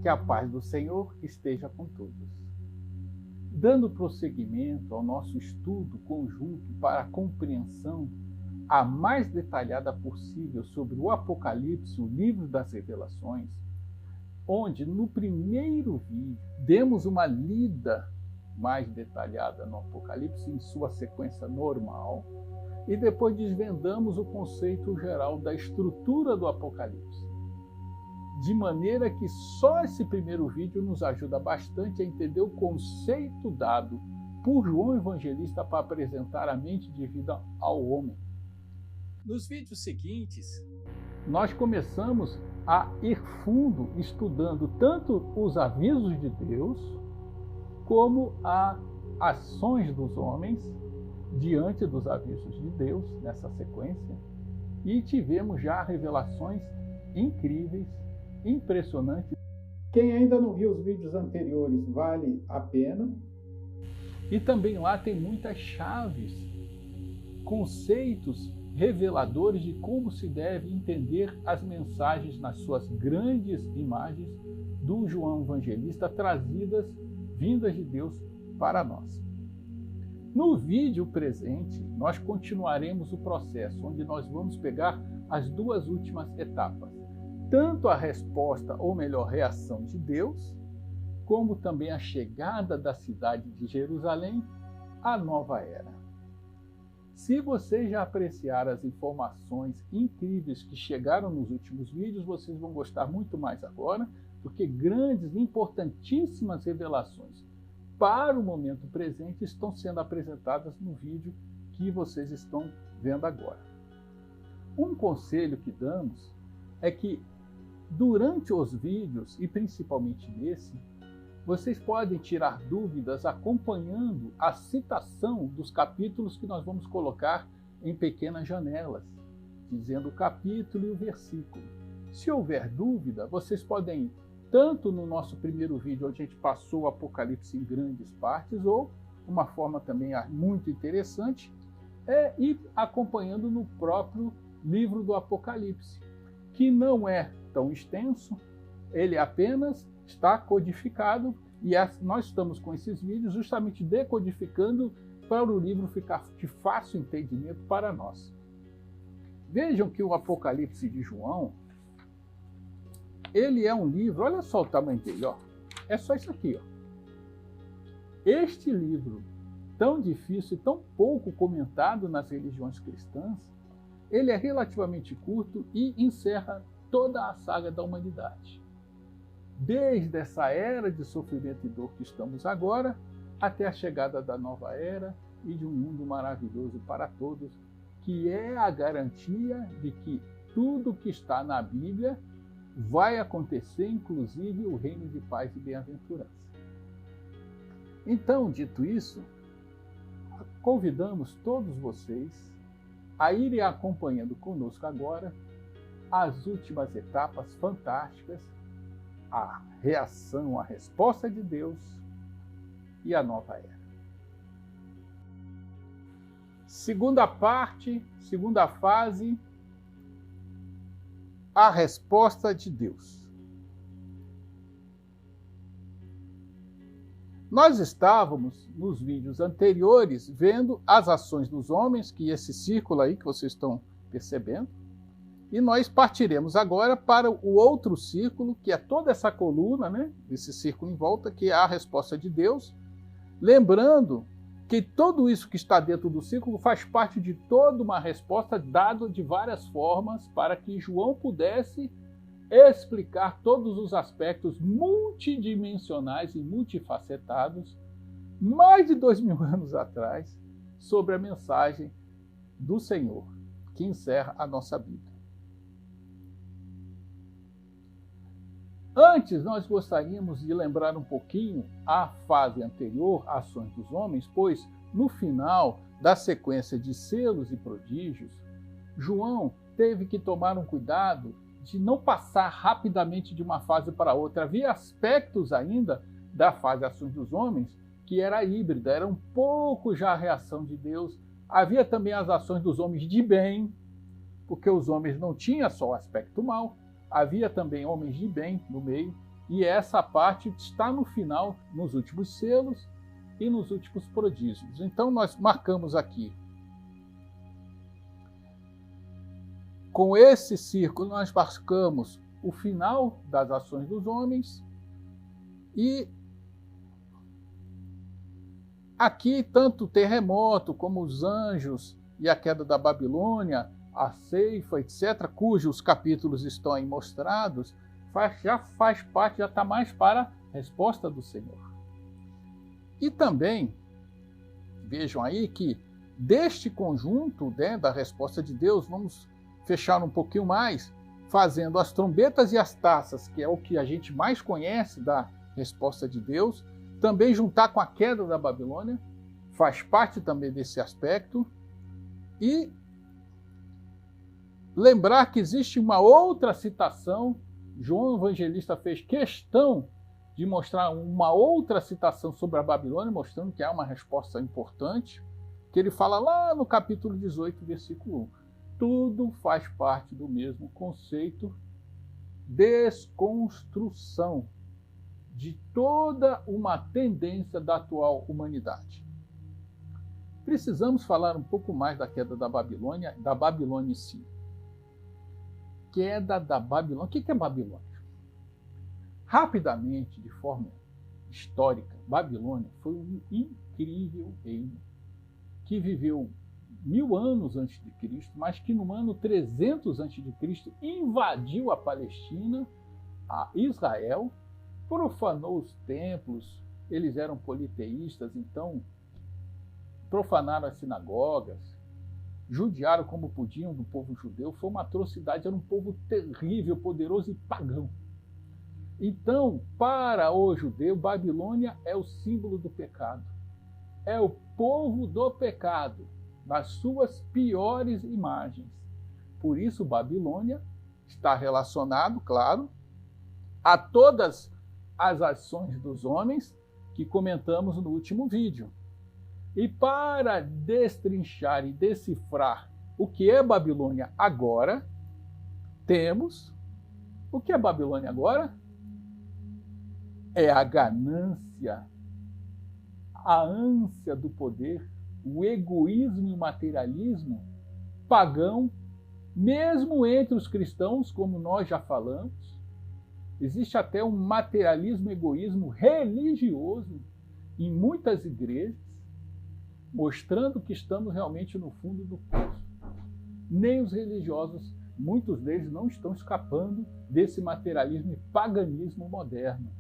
Que a paz do Senhor esteja com todos. Dando prosseguimento ao nosso estudo conjunto para a compreensão a mais detalhada possível sobre o Apocalipse, o livro das revelações, onde no primeiro vídeo demos uma lida mais detalhada no Apocalipse em sua sequência normal e depois desvendamos o conceito geral da estrutura do Apocalipse. De maneira que só esse primeiro vídeo nos ajuda bastante a entender o conceito dado por João Evangelista para apresentar a mente divina ao homem. Nos vídeos seguintes, nós começamos a ir fundo estudando tanto os avisos de Deus como as ações dos homens diante dos avisos de Deus nessa sequência, e tivemos já revelações incríveis, impressionante. Quem ainda não viu os vídeos anteriores, vale a pena. E também lá tem muitas chaves, conceitos reveladores de como se deve entender as mensagens nas suas grandes imagens do João Evangelista trazidas, vindas de Deus para nós. No vídeo presente, nós continuaremos o processo, onde nós vamos pegar as duas últimas etapas. Tanto a resposta, ou melhor, reação de Deus, como também a chegada da cidade de Jerusalém à nova era. Se vocês já apreciaram as informações incríveis que chegaram nos últimos vídeos, vocês vão gostar muito mais agora, porque grandes, importantíssimas revelações para o momento presente estão sendo apresentadas no vídeo que vocês estão vendo agora. Um conselho que damos é que durante os vídeos, e principalmente nesse, vocês podem tirar dúvidas acompanhando a citação dos capítulos que nós vamos colocar em pequenas janelas, dizendo o capítulo e o versículo. Se houver dúvida, vocês podem ir tanto no nosso primeiro vídeo, onde a gente passou o Apocalipse em grandes partes, ou uma forma também muito interessante, é ir acompanhando no próprio livro do Apocalipse, que não é tão extenso, ele apenas está codificado, e nós estamos com esses vídeos justamente decodificando para o livro ficar de fácil entendimento para nós. Vejam que o Apocalipse de João, ele é um livro, olha só o tamanho dele, ó. É só isso aqui, ó. Este livro, tão difícil e tão pouco comentado nas religiões cristãs, ele é relativamente curto e encerra toda a saga da humanidade. Desde essa era de sofrimento e dor que estamos agora, até a chegada da nova era e de um mundo maravilhoso para todos, que é a garantia de que tudo que está na Bíblia vai acontecer, inclusive o reino de paz e bem-aventurança. Então, dito isso, convidamos todos vocês a irem acompanhando conosco agora as últimas etapas fantásticas, a reação, a resposta de Deus e a nova era. Segunda parte, segunda fase, a resposta de Deus. Nós estávamos, nos vídeos anteriores, vendo as ações dos homens, que esse círculo aí que vocês estão percebendo, e nós partiremos agora para o outro círculo, que é toda essa coluna, né? Esse círculo em volta, que é a resposta de Deus. Lembrando que tudo isso que está dentro do círculo faz parte de toda uma resposta dada de várias formas para que João pudesse explicar todos os aspectos multidimensionais e multifacetados, mais de 2000 anos atrás, sobre a mensagem do Senhor, que encerra a nossa Bíblia. Antes, nós gostaríamos de lembrar um pouquinho a fase anterior, Ações dos Homens, pois no final da sequência de selos e prodígios, João teve que tomar um cuidado de não passar rapidamente de uma fase para outra. Havia aspectos ainda da fase Ações dos Homens que era híbrida, era um pouco já a reação de Deus. Havia também as ações dos homens de bem, porque os homens não tinham só o aspecto mal, havia também homens de bem no meio, E essa parte está no final, nos últimos selos e nos últimos prodígios. Então nós marcamos aqui. Com esse círculo nós marcamos o final das ações dos homens e aqui tanto o terremoto como os anjos e a queda da Babilônia, a ceifa, etc., cujos capítulos estão aí mostrados, já faz parte, já está mais para a resposta do Senhor. E também, vejam aí que deste conjunto, né, da resposta de Deus, vamos fechar um pouquinho mais, fazendo as trombetas e as taças, que é o que a gente mais conhece da resposta de Deus, também juntar com a queda da Babilônia, faz parte também desse aspecto, e lembrar que existe uma outra citação, João Evangelista fez questão de mostrar uma outra citação sobre a Babilônia, mostrando que há uma resposta importante, que ele fala lá no capítulo 18, versículo 1. Tudo faz parte do mesmo conceito, desconstrução de toda uma tendência da atual humanidade. Precisamos falar um pouco mais da queda da Babilônia em si. Queda da Babilônia. O que é Babilônia? Rapidamente, de forma histórica, Babilônia foi um incrível reino que viveu 1000 anos antes de Cristo, mas que no ano 300 antes de Cristo invadiu a Palestina, a Israel, profanou os templos, eles eram politeístas, então profanaram as sinagogas, judiaram como podiam do povo judeu, foi uma atrocidade, era um povo terrível, poderoso e pagão. Então, para o judeu, Babilônia é o símbolo do pecado, é o povo do pecado, nas suas piores imagens. Por isso, Babilônia está relacionado, claro, a todas as ações dos homens que comentamos no último vídeo. E para destrinchar e decifrar o que é Babilônia agora, temos o que é Babilônia agora? É a ganância, a ânsia do poder, o egoísmo e o materialismo pagão, mesmo entre os cristãos, como nós já falamos. Existe até um materialismo, egoísmo religioso em muitas igrejas, mostrando que estamos realmente no fundo do poço. Nem os religiosos, muitos deles não estão escapando desse materialismo e paganismo moderno.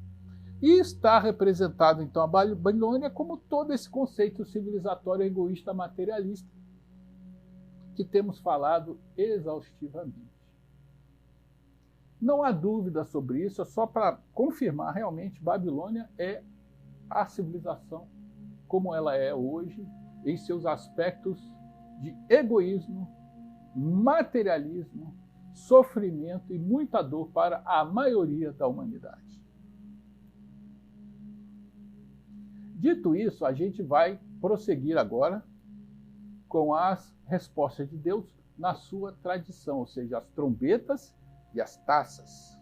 E está representado, então, a Babilônia como todo esse conceito civilizatório egoísta materialista que temos falado exaustivamente. Não há dúvida sobre isso, é só para confirmar realmente, Babilônia é a civilização como ela é hoje, em seus aspectos de egoísmo, materialismo, sofrimento e muita dor para a maioria da humanidade. Dito isso, a gente vai prosseguir agora com as respostas de Deus na sua tradição, ou seja, as trombetas e as taças.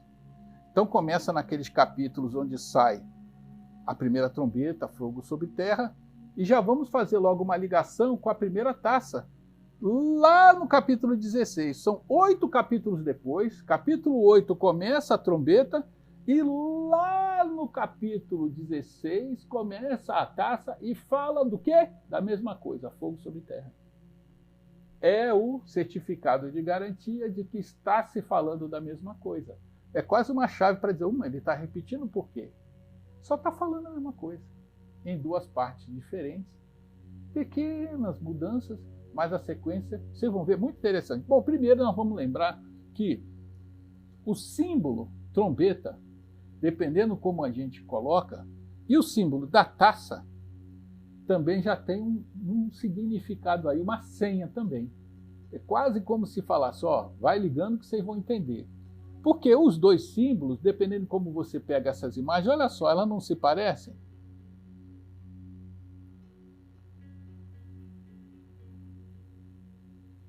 Então começa naqueles capítulos onde sai a primeira trombeta, fogo sobre terra, e já vamos fazer logo uma ligação com a primeira taça, lá no capítulo 16. São 8 capítulos depois, capítulo 8 começa a trombeta, e lá no capítulo 16 começa a taça e fala do quê? Da mesma coisa, fogo sobre terra. É o certificado de garantia de que está se falando da mesma coisa. É quase uma chave para dizer, ele está repetindo por quê? Só está falando a mesma coisa, em duas partes diferentes, pequenas mudanças, mas a sequência, vocês vão ver, muito interessante. Bom, primeiro nós vamos lembrar que o símbolo trombeta, dependendo como a gente coloca, e o símbolo da taça também já tem um significado aí, uma senha também. É quase como se falasse, vai ligando que vocês vão entender. Porque os dois símbolos, dependendo de como você pega essas imagens, olha só, elas não se parecem?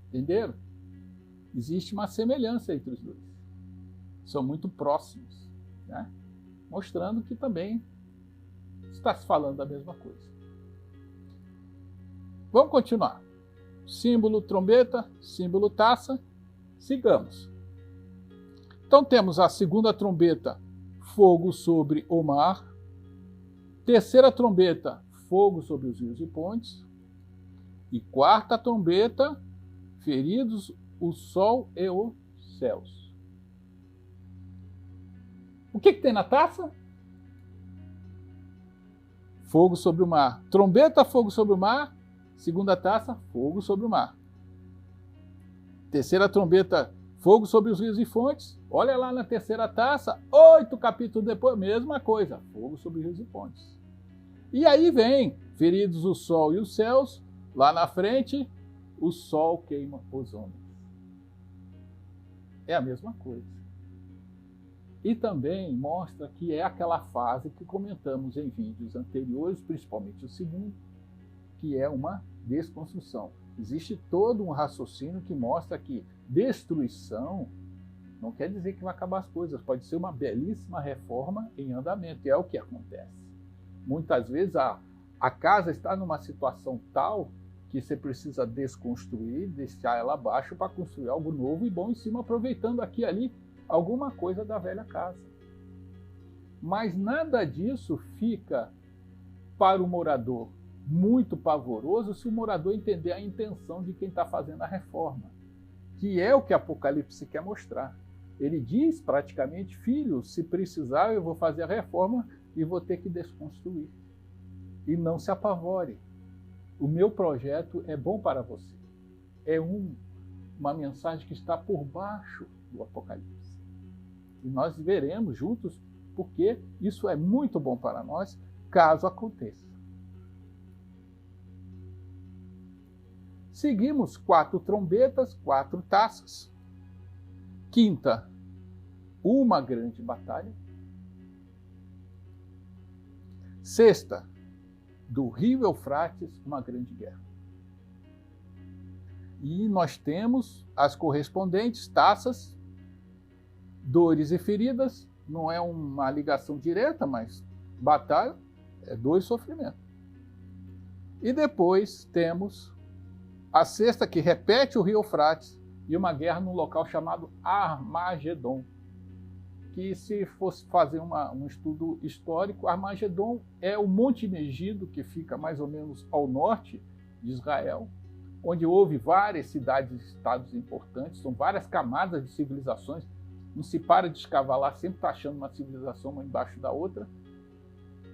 Entenderam? Existe uma semelhança entre os dois. São muito próximos, né? mostrando que também está se falando da mesma coisa. Vamos continuar. Símbolo trombeta, símbolo taça, sigamos. Então temos a segunda trombeta, fogo sobre o mar. Terceira trombeta, fogo sobre os rios e pontes. E quarta trombeta, feridos o sol e os céus. O que tem na taça? Fogo sobre o mar. Trombeta, fogo sobre o mar. Segunda taça, fogo sobre o mar. Terceira trombeta, fogo sobre os rios e fontes. Olha lá na terceira taça, 8 capítulos depois, mesma coisa, fogo sobre rios e fontes. E aí vem, feridos o sol e os céus, lá na frente, o sol queima os homens. É a mesma coisa. E também mostra que é aquela fase que comentamos em vídeos anteriores, principalmente o segundo, que é uma desconstrução. Existe todo um raciocínio que mostra que destruição não quer dizer que vai acabar as coisas, pode ser uma belíssima reforma em andamento, e é o que acontece. Muitas vezes a casa está numa situação tal que você precisa desconstruir, deixar ela abaixo para construir algo novo e bom em cima, aproveitando aqui e ali alguma coisa da velha casa. Mas nada disso fica para o morador muito pavoroso se o morador entender a intenção de quem está fazendo a reforma, que é o que Apocalipse quer mostrar. Ele diz praticamente, filho, se precisar eu vou fazer a reforma e vou ter que desconstruir. E não se apavore. O meu projeto é bom para você. É uma mensagem que está por baixo do Apocalipse. E nós veremos juntos porque isso é muito bom para nós, caso aconteça. Seguimos 4 trombetas, 4 taças. Quinta, uma grande batalha. Sexta, do rio Eufrates, uma grande guerra. E nós temos as correspondentes taças, dores e feridas. Não é uma ligação direta, mas batalha é dor e sofrimento. E depois temos a sexta, que repete o rio Eufrates, e uma guerra num local chamado Armagedon, que se fosse fazer um estudo histórico, Armagedon é o Monte Megido, que fica mais ou menos ao norte de Israel, onde houve várias cidades e estados importantes, são várias camadas de civilizações, não se para de escavar lá, sempre está achando uma civilização uma embaixo da outra,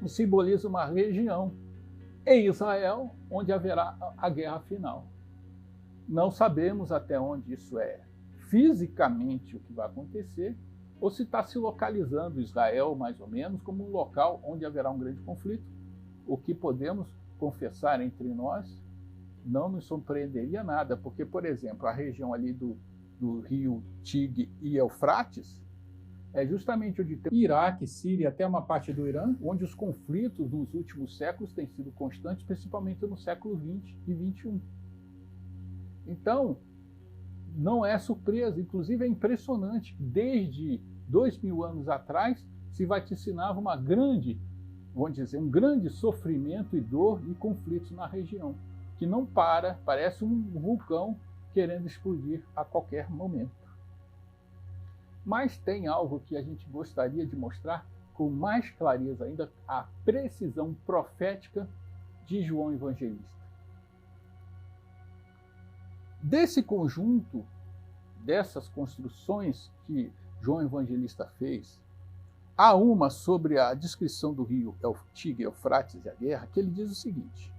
e simboliza uma região em Israel, onde haverá a guerra final. Não sabemos até onde isso é fisicamente o que vai acontecer, ou se está se localizando Israel, mais ou menos, como um local onde haverá um grande conflito. O que podemos confessar entre nós não nos surpreenderia nada, porque, por exemplo, a região ali do rio Tigre e Eufrates é justamente onde tem Iraque, Síria, até uma parte do Irã, onde os conflitos nos últimos séculos têm sido constantes, principalmente no século XX e XXI. Então, não é surpresa, inclusive é impressionante que desde 2000 anos atrás se vaticinava uma grande, vamos dizer, um grande sofrimento e dor e conflitos na região, que não para, parece um vulcão querendo explodir a qualquer momento. Mas tem algo que a gente gostaria de mostrar com mais clareza ainda, a precisão profética de João Evangelista. Desse conjunto, dessas construções que João Evangelista fez, há uma sobre a descrição do rio Tigre, Eufrates e a guerra, que ele diz o seguinte: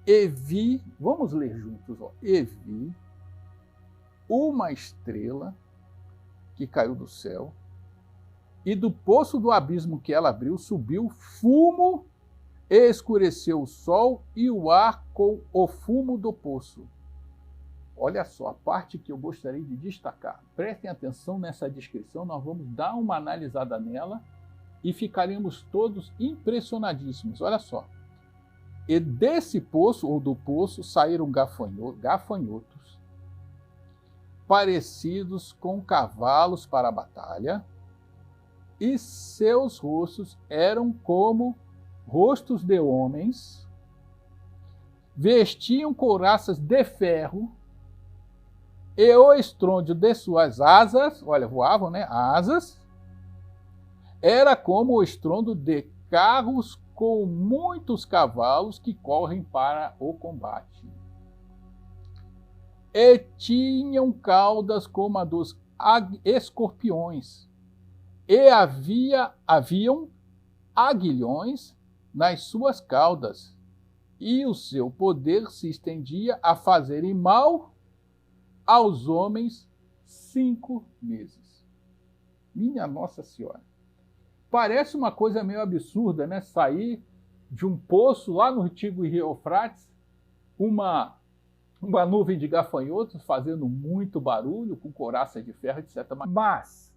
e vi, vamos ler juntos, e vi uma estrela que caiu do céu, e do poço do abismo que ela abriu subiu fumo, e escureceu o sol e o ar com o fumo do poço. Olha só, a parte que eu gostaria de destacar. Prestem atenção nessa descrição, nós vamos dar uma analisada nela e ficaremos todos impressionadíssimos. Olha só. E desse poço, ou do poço, saíram gafanhotos, parecidos com cavalos para a batalha, e seus rostos eram como rostos de homens, vestiam couraças de ferro, e o estrondo de suas asas, olha, voavam, né? Asas, era como o estrondo de carros com muitos cavalos que correm para o combate. E tinham caudas como a dos escorpiões, e haviam aguilhões nas suas caudas, e o seu poder se estendia a fazerem mal aos homens 5 meses. Minha Nossa Senhora. Parece uma coisa meio absurda, né? Sair de um poço lá no antigo Rio Eufrates, uma nuvem de gafanhotos fazendo muito barulho, com couraça de ferro, etc. Mas,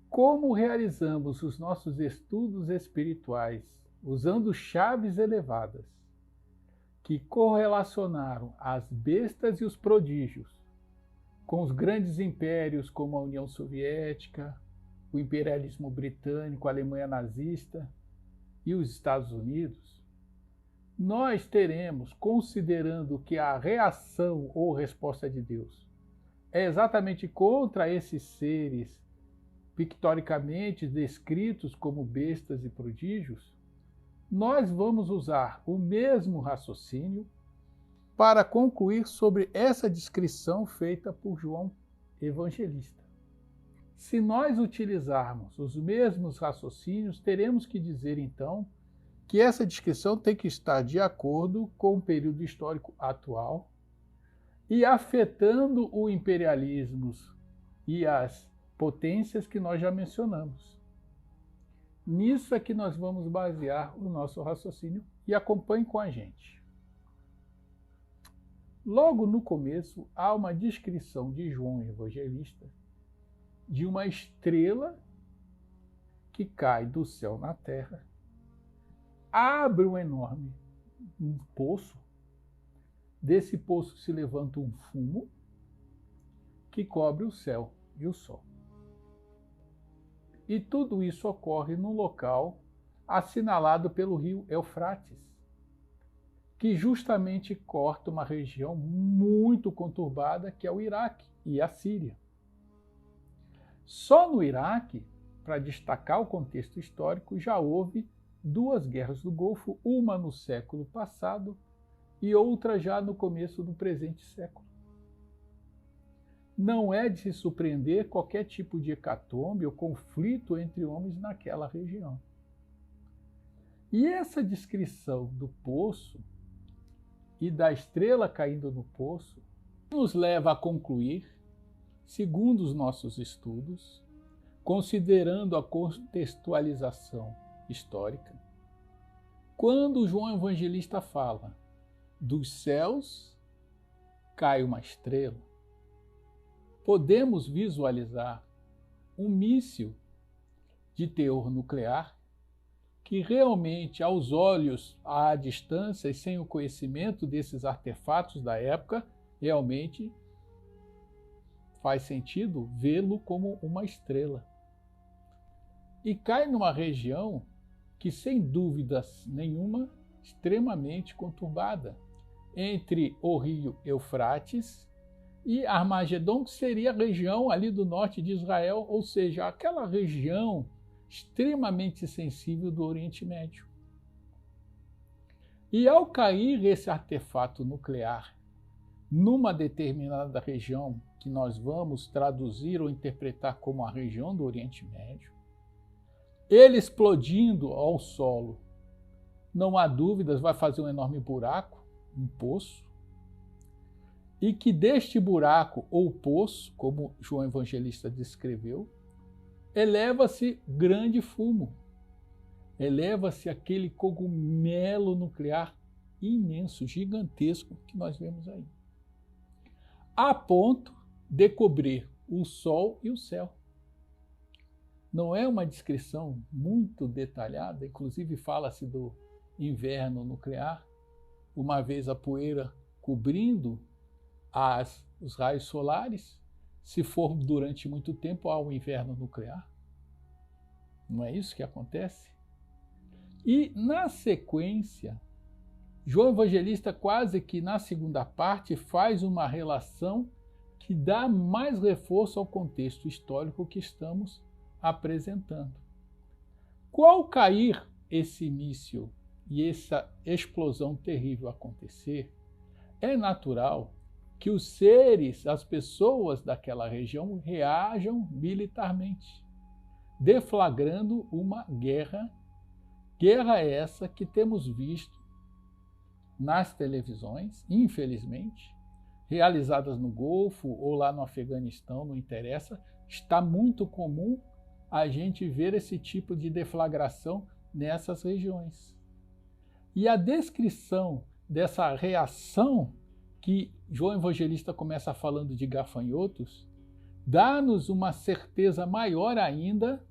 como realizamos os nossos estudos espirituais usando chaves elevadas que correlacionaram as bestas e os prodígios com os grandes impérios como a União Soviética, o imperialismo britânico, a Alemanha nazista e os Estados Unidos, nós teremos, considerando que a reação ou resposta de Deus é exatamente contra esses seres pictoricamente descritos como bestas e prodígios, nós vamos usar o mesmo raciocínio para concluir sobre essa descrição feita por João Evangelista. Se nós utilizarmos os mesmos raciocínios, teremos que dizer, então, que essa descrição tem que estar de acordo com o período histórico atual e afetando o imperialismo e as potências que nós já mencionamos. Nisso é que nós vamos basear o nosso raciocínio e acompanhe com a gente. Logo no começo, há uma descrição de João Evangelista de uma estrela que cai do céu na terra, abre um enorme poço, desse poço se levanta um fumo que cobre o céu e o sol. E tudo isso ocorre num local assinalado pelo rio Eufrates, que justamente corta uma região muito conturbada que é o Iraque e a Síria. Só no Iraque, para destacar o contexto histórico, já houve 2 guerras do Golfo, uma no século passado e outra já no começo do presente século. Não é de se surpreender qualquer tipo de hecatombe ou conflito entre homens naquela região. E essa descrição do poço e da estrela caindo no poço nos leva a concluir, segundo os nossos estudos, considerando a contextualização histórica, quando João Evangelista fala dos céus cai uma estrela, podemos visualizar um míssil de teor nuclear que realmente, aos olhos, à distância e sem o conhecimento desses artefatos da época, realmente faz sentido vê-lo como uma estrela. E cai numa região que, sem dúvidas nenhuma, extremamente conturbada, entre o rio Eufrates e Armagedon, que seria a região ali do norte de Israel, ou seja, aquela região extremamente sensível do Oriente Médio. E ao cair esse artefato nuclear numa determinada região, que nós vamos traduzir ou interpretar como a região do Oriente Médio, ele explodindo ao solo, não há dúvidas, vai fazer um enorme buraco, um poço, e que deste buraco ou poço, como João Evangelista descreveu, eleva-se grande fumo, eleva-se aquele cogumelo nuclear imenso, gigantesco que nós vemos aí, a ponto de cobrir o Sol e o céu. Não é uma descrição muito detalhada, inclusive fala-se do inverno nuclear, uma vez a poeira cobrindo os raios solares, se for durante muito tempo, há um inverno nuclear. Não é isso que acontece? E, na sequência, João Evangelista, quase que na segunda parte, faz uma relação que dá mais reforço ao contexto histórico que estamos apresentando. Qual cair esse míssil e essa explosão terrível acontecer, é natural que os seres, as pessoas daquela região reajam militarmente, deflagrando uma guerra. Guerra essa que temos visto nas televisões, infelizmente, realizadas no Golfo ou lá no Afeganistão, não interessa. Está muito comum a gente ver esse tipo de deflagração nessas regiões. E a descrição dessa reação que João Evangelista começa falando de gafanhotos, dá-nos uma certeza maior ainda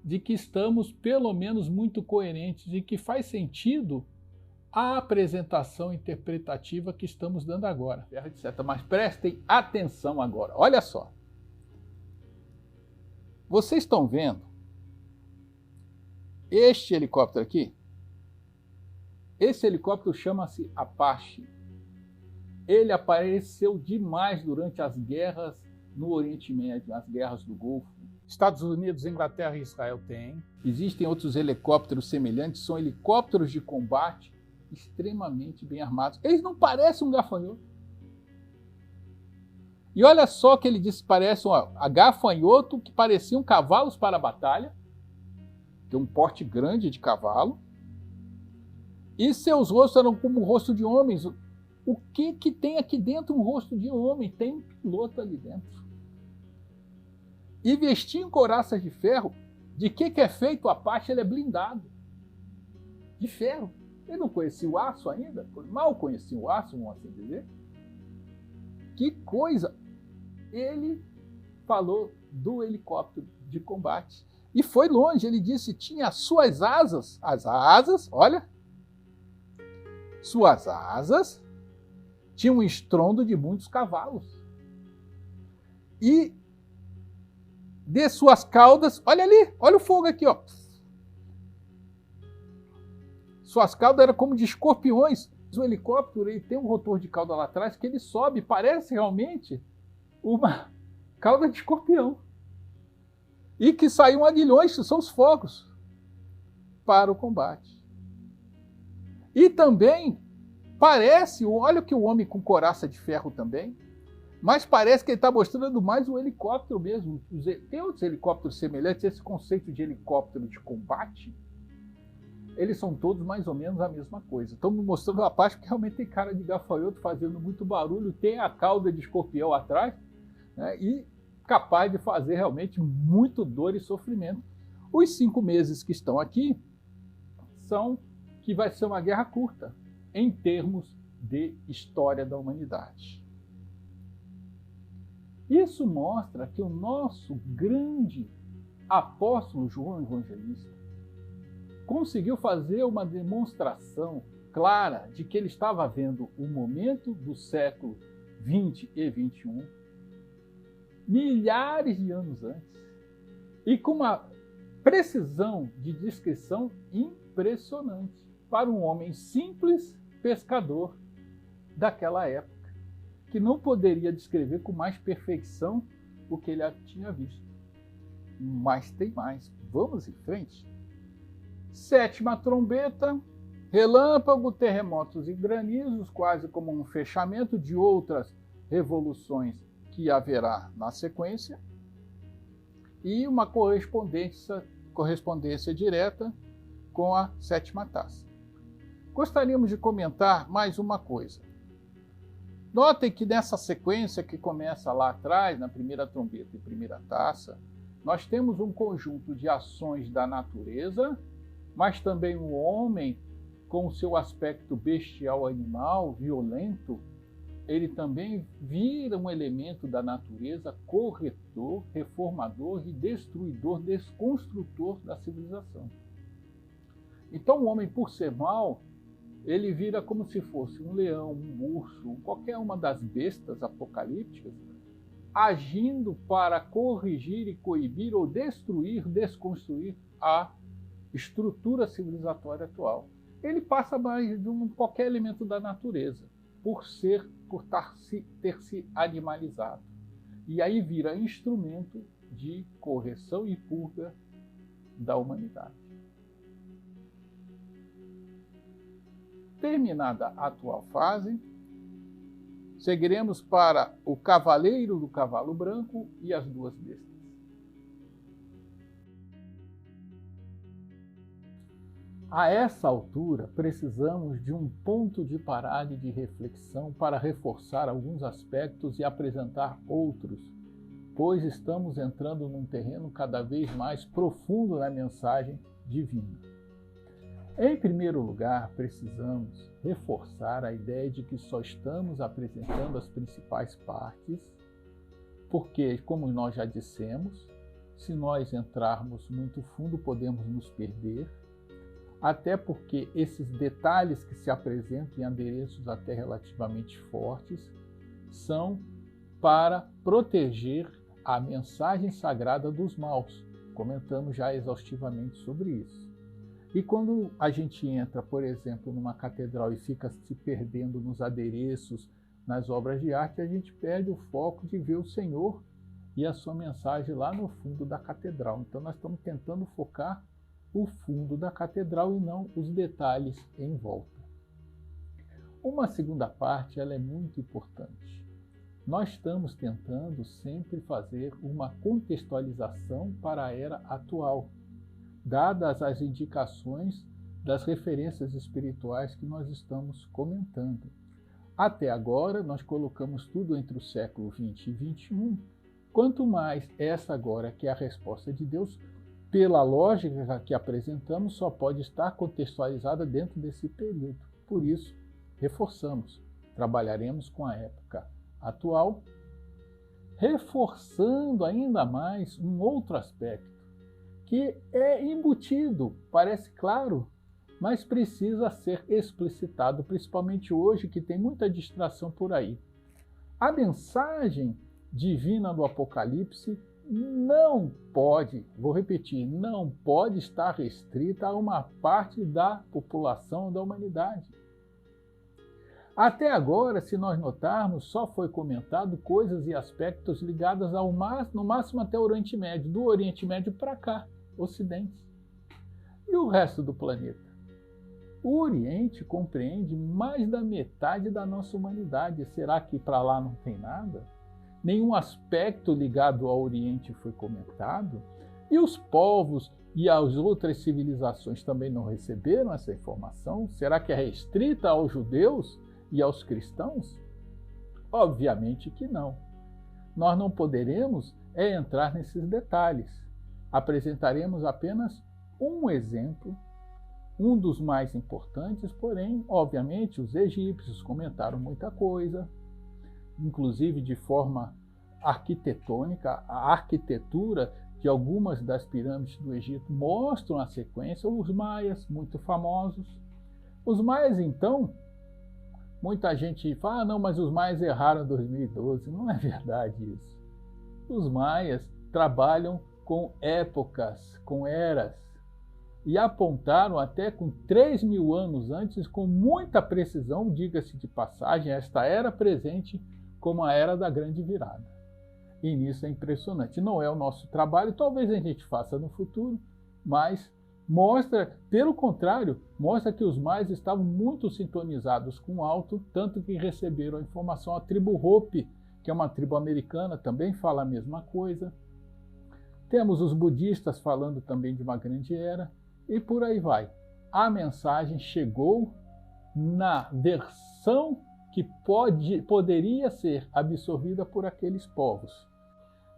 de que estamos, pelo menos, muito coerentes e que faz sentido a apresentação interpretativa que estamos dando agora. Etc. Mas prestem atenção agora. Olha só. Vocês estão vendo este helicóptero aqui? Esse helicóptero chama-se Apache. Ele apareceu demais durante as guerras no Oriente Médio, as guerras do Golfo. Estados Unidos, Inglaterra e Israel têm. Existem outros helicópteros semelhantes, são helicópteros de combate extremamente bem armados. Eles não parecem um gafanhoto. E olha só que ele disse que parecem a gafanhoto, que pareciam cavalos para a batalha. Tem um porte grande de cavalo. E seus rostos eram como o rosto de homens. O que tem aqui dentro um rosto de homem? Tem um piloto ali dentro. E vestiam couraças de ferro. De que é feito o Apache? Ele é blindado. De ferro. Ele não conhecia o aço ainda? Mal conhecia o aço, vamos assim dizer. Que coisa! Ele falou do helicóptero de combate. E foi longe. Ele disse que tinha suas asas. As asas, olha. Suas asas tinham um estrondo de muitos cavalos. E de suas caudas, olha ali, olha o fogo aqui, ó. Suas caudas eram como de escorpiões. O helicóptero ele tem um rotor de cauda lá atrás que ele sobe, parece realmente uma cauda de escorpião. E que saíam aguilhões, que são os fogos, para o combate. E também parece, olha que o homem com couraça de ferro também, mas parece que ele está mostrando mais o helicóptero mesmo. Tem outros helicópteros semelhantes, esse conceito de helicóptero de combate, eles são todos mais ou menos a mesma coisa. Estamos mostrando uma parte que realmente tem cara de gafanhoto fazendo muito barulho, tem a cauda de escorpião atrás, né, e capaz de fazer realmente muito dor e sofrimento. Os 5 meses que estão aqui são que vai ser uma guerra curta, em termos de história da humanidade. Isso mostra que o nosso grande apóstolo João Evangelista conseguiu fazer uma demonstração clara de que ele estava vendo o momento do século 20 e 21, milhares de anos antes, e com uma precisão de descrição impressionante para um homem simples pescador daquela época, que não poderia descrever com mais perfeição o que ele tinha visto. Mas tem mais. Vamos em frente. 7ª trombeta, relâmpago, terremotos e granizos, quase como um fechamento de outras revoluções que haverá na sequência, e uma correspondência direta com a 7ª taça. Gostaríamos de comentar mais uma coisa. Notem que nessa sequência que começa lá atrás, na primeira trombeta e primeira taça, nós temos um conjunto de ações da natureza, mas também o homem, com o seu aspecto bestial animal, violento, ele também vira um elemento da natureza corretor, reformador e destruidor, desconstrutor da civilização. Então o homem, por ser mau, ele vira como se fosse um leão, um urso, qualquer uma das bestas apocalípticas, agindo para corrigir e coibir ou destruir, desconstruir à estrutura civilizatória atual. Ele passa mais de qualquer elemento da natureza, por ter se animalizado. E aí vira instrumento de correção e purga da humanidade. Terminada a atual fase, seguiremos para o cavaleiro do cavalo branco e as duas bestas. A essa altura, precisamos de um ponto de parada e de reflexão para reforçar alguns aspectos e apresentar outros, pois estamos entrando num terreno cada vez mais profundo na mensagem divina. Em primeiro lugar, precisamos reforçar a ideia de que só estamos apresentando as principais partes, porque, como nós já dissemos, se nós entrarmos muito fundo, podemos nos perder, até porque esses detalhes que se apresentam em adereços até relativamente fortes são para proteger a mensagem sagrada dos maus. Comentamos já exaustivamente sobre isso. E quando a gente entra, por exemplo, numa catedral e fica se perdendo nos adereços, nas obras de arte, a gente perde o foco de ver o Senhor e a sua mensagem lá no fundo da catedral. Então nós estamos tentando focar o fundo da catedral e não os detalhes em volta. Uma segunda parte, ela é muito importante. Nós estamos tentando sempre fazer uma contextualização para a era atual, dadas as indicações das referências espirituais que nós estamos comentando. Até agora, nós colocamos tudo entre o século XX e XXI. Quanto mais essa agora, que é a resposta de Deus, pela lógica que apresentamos, só pode estar contextualizada dentro desse período. Por isso, reforçamos, trabalharemos com a época atual, reforçando ainda mais um outro aspecto, que é embutido, parece claro, mas precisa ser explicitado, principalmente hoje, que tem muita distração por aí. A mensagem divina do Apocalipse não pode, vou repetir, não pode estar restrita a uma parte da população da humanidade. Até agora, se nós notarmos, só foi comentado coisas e aspectos ligados no máximo até o Oriente Médio, do Oriente Médio para cá, Ocidente. E o resto do planeta? O Oriente compreende mais da metade da nossa humanidade. Será que para lá não tem nada? Nenhum aspecto ligado ao Oriente foi comentado? E os povos e as outras civilizações também não receberam essa informação? Será que é restrita aos judeus e aos cristãos? Obviamente que não. Nós não poderemos entrar nesses detalhes. Apresentaremos apenas um exemplo, um dos mais importantes, porém, obviamente, os egípcios comentaram muita coisa, inclusive de forma arquitetônica. A arquitetura de algumas das pirâmides do Egito mostram a sequência. Os maias, muito famosos. Os maias, então, muita gente fala, não, mas os maias erraram em 2012. Não é verdade isso. Os maias trabalham com épocas, com eras, e apontaram até com 3.000 anos antes, com muita precisão, diga-se de passagem, esta era presente como a era da grande virada. E nisso é impressionante. Não é o nosso trabalho, talvez a gente faça no futuro, mas mostra, pelo contrário, mostra que os maias estavam muito sintonizados com o alto, tanto que receberam a informação. A tribo Hopi, que é uma tribo americana, também fala a mesma coisa. Temos os budistas falando também de uma grande era, e por aí vai. A mensagem chegou na versão que poderia ser absorvida por aqueles povos.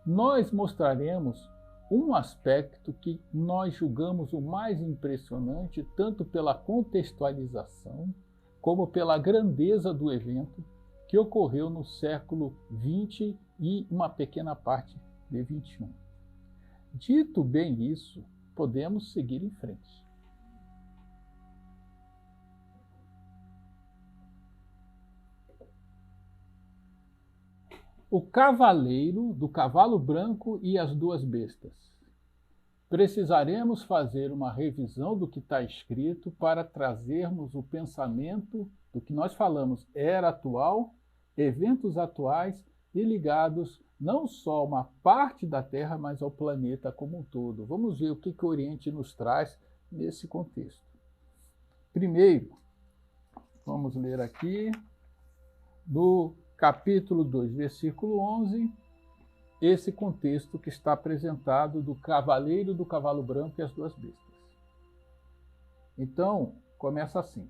Nós mostraremos um aspecto que nós julgamos o mais impressionante, tanto pela contextualização, como pela grandeza do evento, que ocorreu no século XX e uma pequena parte de XXI. Dito bem isso, podemos seguir em frente. O cavaleiro do cavalo branco e as duas bestas. precisaremos fazer uma revisão do que está escrito para trazermos o pensamento do que nós falamos, era atual, eventos atuais e ligados não só a uma parte da Terra, mas ao planeta como um todo. Vamos ver o que o Oriente nos traz nesse contexto. Primeiro, vamos ler aqui no capítulo 2, versículo 11, esse contexto que está apresentado do cavaleiro do cavalo branco e as duas bestas. Então, começa assim.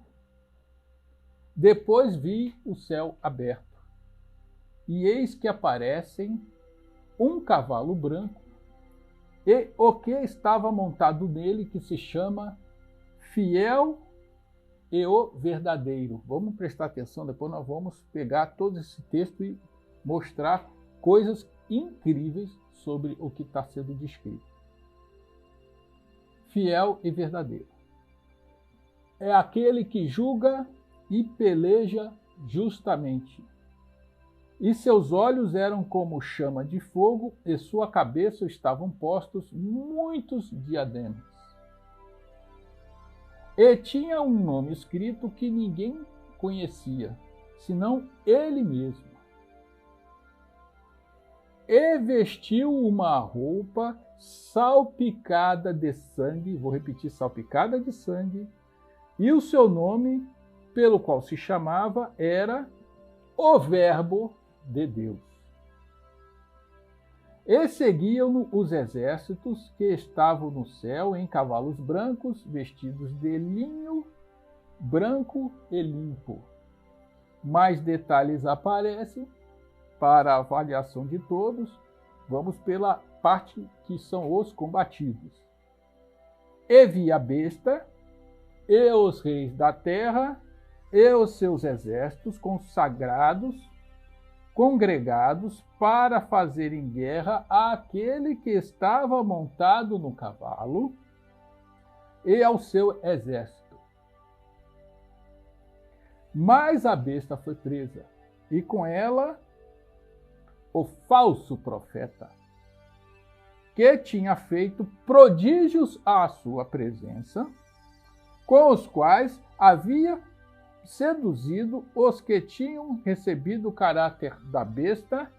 Depois vi o céu aberto, e eis que aparecem um cavalo branco e o que estava montado nele, que se chama Fiel e o Verdadeiro. Vamos prestar atenção, depois nós vamos pegar todo esse texto e mostrar coisas incríveis sobre o que está sendo descrito. Fiel e verdadeiro. É aquele que julga e peleja justamente. E seus olhos eram como chama de fogo, e sua cabeça estavam postos muitos diademas. E tinha um nome escrito que ninguém conhecia, senão ele mesmo. E vestiu uma roupa salpicada de sangue, vou repetir, salpicada de sangue, e o seu nome, pelo qual se chamava, era o Verbo de Deus. E seguiam-no os exércitos que estavam no céu em cavalos brancos, vestidos de linho branco e limpo. Mais detalhes aparecem para a avaliação de todos. Vamos pela parte que são os combatidos. E vi a besta, e os reis da terra, e os seus exércitos consagrados, congregados para fazerem guerra àquele que estava montado no cavalo e ao seu exército. Mas a besta foi presa, e com ela o falso profeta, que tinha feito prodígios à sua presença, com os quais havia seduzido os que tinham recebido o caráter da besta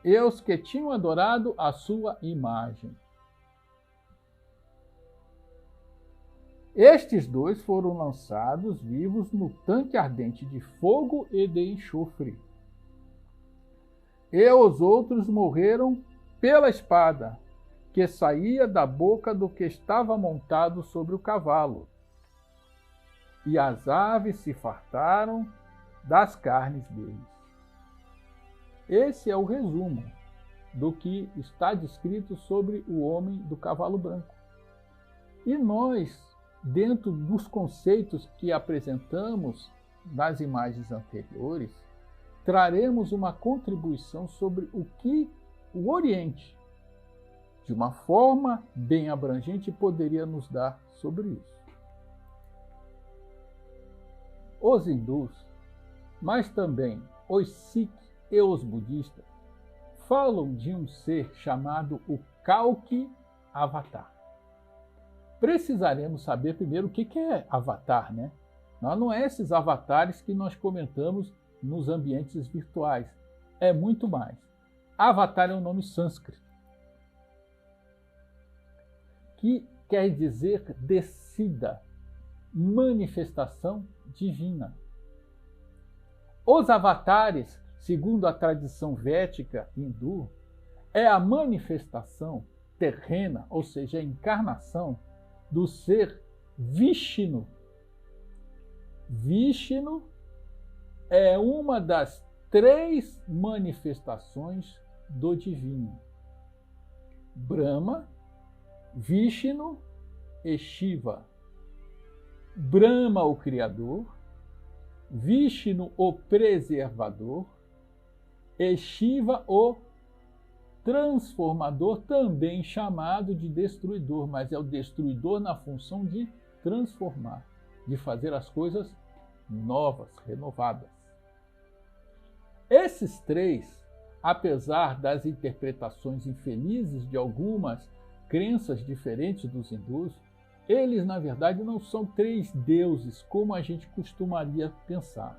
e os que tinham adorado a sua imagem. Estes dois foram lançados vivos no tanque ardente de fogo e de enxofre. E os outros morreram pela espada, que saía da boca do que estava montado sobre o cavalo. E as aves se fartaram das carnes deles. Esse é o resumo do que está descrito sobre o homem do cavalo branco. E nós, dentro dos conceitos que apresentamos nas imagens anteriores, traremos uma contribuição sobre o que o Oriente, de uma forma bem abrangente, poderia nos dar sobre isso. Os hindus, mas também os sikhs e os budistas, falam de um ser chamado o Kalki Avatar. Precisaremos saber primeiro o que é avatar, né? Não é esses avatares que nós comentamos nos ambientes virtuais. É muito mais. Avatar é um nome sânscrito, que quer dizer descida, manifestação divina. Os avatares, segundo a tradição védica hindu, é a manifestação terrena, ou seja, a encarnação do ser Vishnu. Vishnu é uma das 3 manifestações do divino: Brahma, Vishnu e Shiva. Brahma, o Criador, Vishnu, o Preservador, e Shiva, o Transformador, também chamado de Destruidor, mas é o Destruidor na função de transformar, de fazer as coisas novas, renovadas. Esses 3, apesar das interpretações infelizes de algumas crenças diferentes dos hindus, eles, na verdade, não são 3 deuses, como a gente costumaria pensar.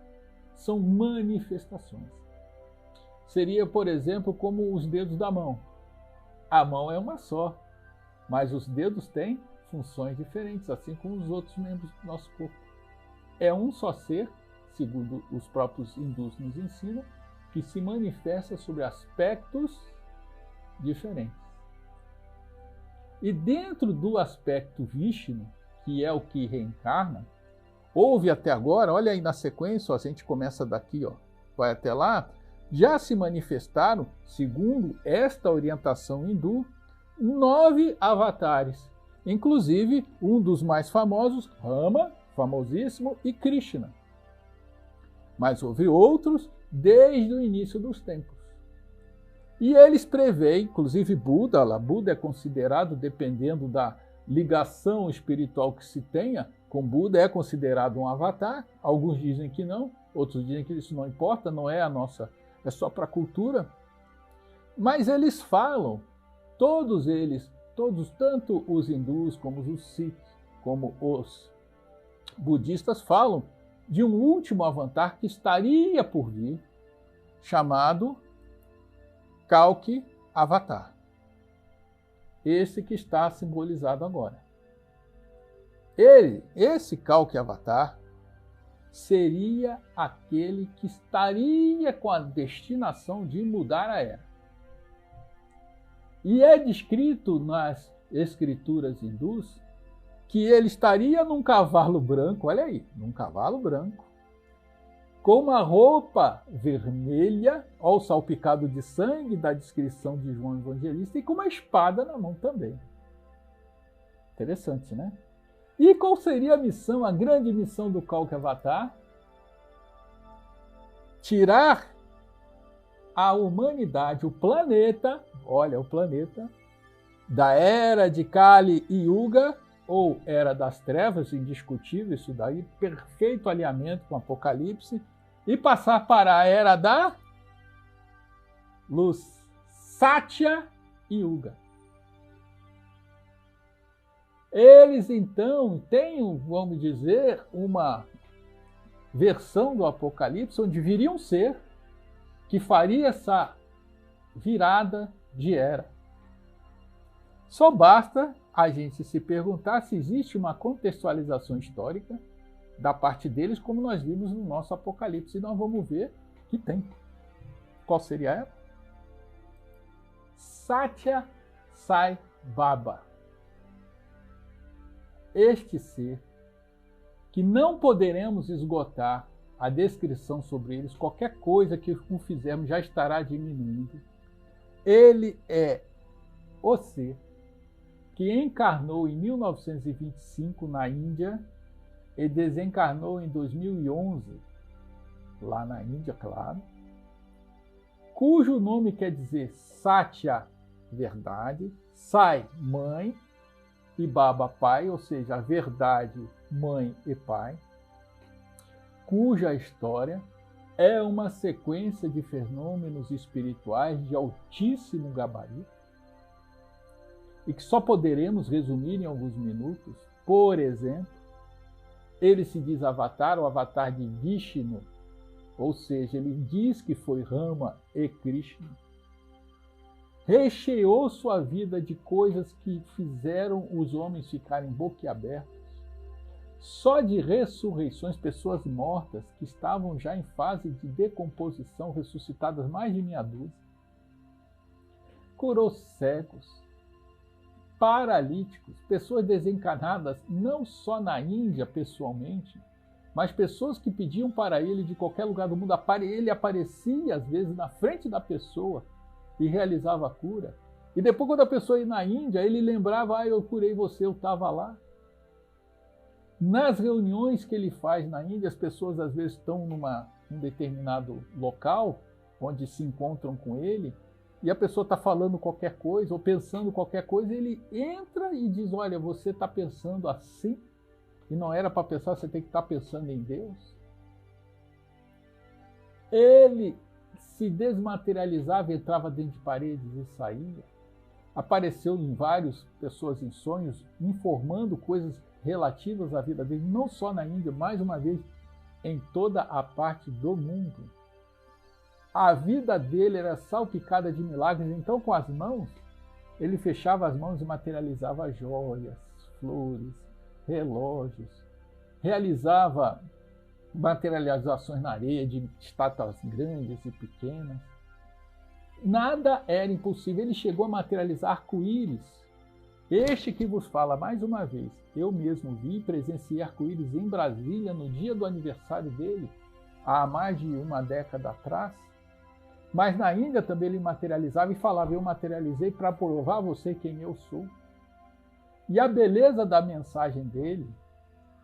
São manifestações. Seria, por exemplo, como os dedos da mão. A mão é uma só, mas os dedos têm funções diferentes, assim como os outros membros do nosso corpo. É um só ser, segundo os próprios hindus nos ensinam, que se manifesta sobre aspectos diferentes. E dentro do aspecto Vishnu, que é o que reencarna, houve até agora, olha aí na sequência, ó, a gente começa daqui, ó, vai até lá, já se manifestaram, segundo esta orientação hindu, 9 avatares, inclusive um dos mais famosos, Rama, famosíssimo, e Krishna. Mas houve outros desde o início dos tempos. E eles preveem, inclusive Buda, Buda é considerado, dependendo da ligação espiritual que se tenha, com Buda é considerado um avatar, alguns dizem que não, outros dizem que isso não importa, não é a nossa, é só para a cultura. Mas eles falam, todos eles, tanto os hindus como os sikhs, como os budistas falam de um último avatar que estaria por vir, chamado Kalki Avatar. Esse que está simbolizado agora. Esse Kalki Avatar, seria aquele que estaria com a destinação de mudar a era. E é descrito nas escrituras hindus que ele estaria num cavalo branco, olha aí, num cavalo branco, com uma roupa vermelha, olha o salpicado de sangue da descrição de João Evangelista, e com uma espada na mão também. Interessante, né? E qual seria a missão, a grande missão do Kalki Avatar? Tirar a humanidade, o planeta, olha, o planeta, da era de Kali e Yuga, ou era das trevas, indiscutível isso daí, perfeito alinhamento com o Apocalipse, e passar para a era da luz, Satya Yuga. Eles então têm, vamos dizer, uma versão do Apocalipse onde viria um ser que faria essa virada de era. Só basta a gente se perguntar se existe uma contextualização histórica da parte deles, como nós vimos no nosso Apocalipse, e nós vamos ver que tem. Qual seria ela? Satya Sai Baba. Este ser, que não poderemos esgotar a descrição sobre eles, qualquer coisa que o fizermos já estará diminuindo. Ele é o ser que encarnou em 1925 na Índia e desencarnou em 2011, lá na Índia, claro, cujo nome quer dizer Satya, verdade, Sai, mãe, e Baba, pai, ou seja, a verdade, mãe e pai, cuja história é uma sequência de fenômenos espirituais de altíssimo gabarito e que só poderemos resumir em alguns minutos. Por exemplo, ele se diz avatar, o avatar de Vishnu, ou seja, ele diz que foi Rama e Krishna. Recheou sua vida de coisas que fizeram os homens ficarem boquiabertos. Só de ressurreições, pessoas mortas que estavam já em fase de decomposição, ressuscitadas mais de meia dúzia. Curou cegos, paralíticos, pessoas desencarnadas, não só na Índia pessoalmente, mas pessoas que pediam para ele de qualquer lugar do mundo. Ele aparecia às vezes na frente da pessoa e realizava a cura. E depois, quando a pessoa ia na Índia, ele lembrava: eu curei você, eu estava lá. Nas reuniões que ele faz na Índia, as pessoas às vezes estão num determinado local onde se encontram com ele, e a pessoa está falando qualquer coisa ou pensando qualquer coisa, ele entra e diz: olha, você está pensando assim, e não era para pensar, você tem que estar pensando em Deus. Ele se desmaterializava, entrava dentro de paredes e saía. apareceu em várias pessoas em sonhos, informando coisas relativas à vida dele, não só na Índia, mais uma vez, em toda a parte do mundo. A vida dele era salpicada de milagres, então com as mãos, ele fechava as mãos e materializava joias, flores, relógios, realizava materializações na areia de estátuas grandes e pequenas. Nada era impossível, ele chegou a materializar arco-íris. Este que vos fala mais uma vez, eu mesmo vi e presenciei arco-íris em Brasília no dia do aniversário dele, há mais de uma década atrás. Mas na Índia também ele materializava e falava, eu materializei para provar a você quem eu sou. E a beleza da mensagem dele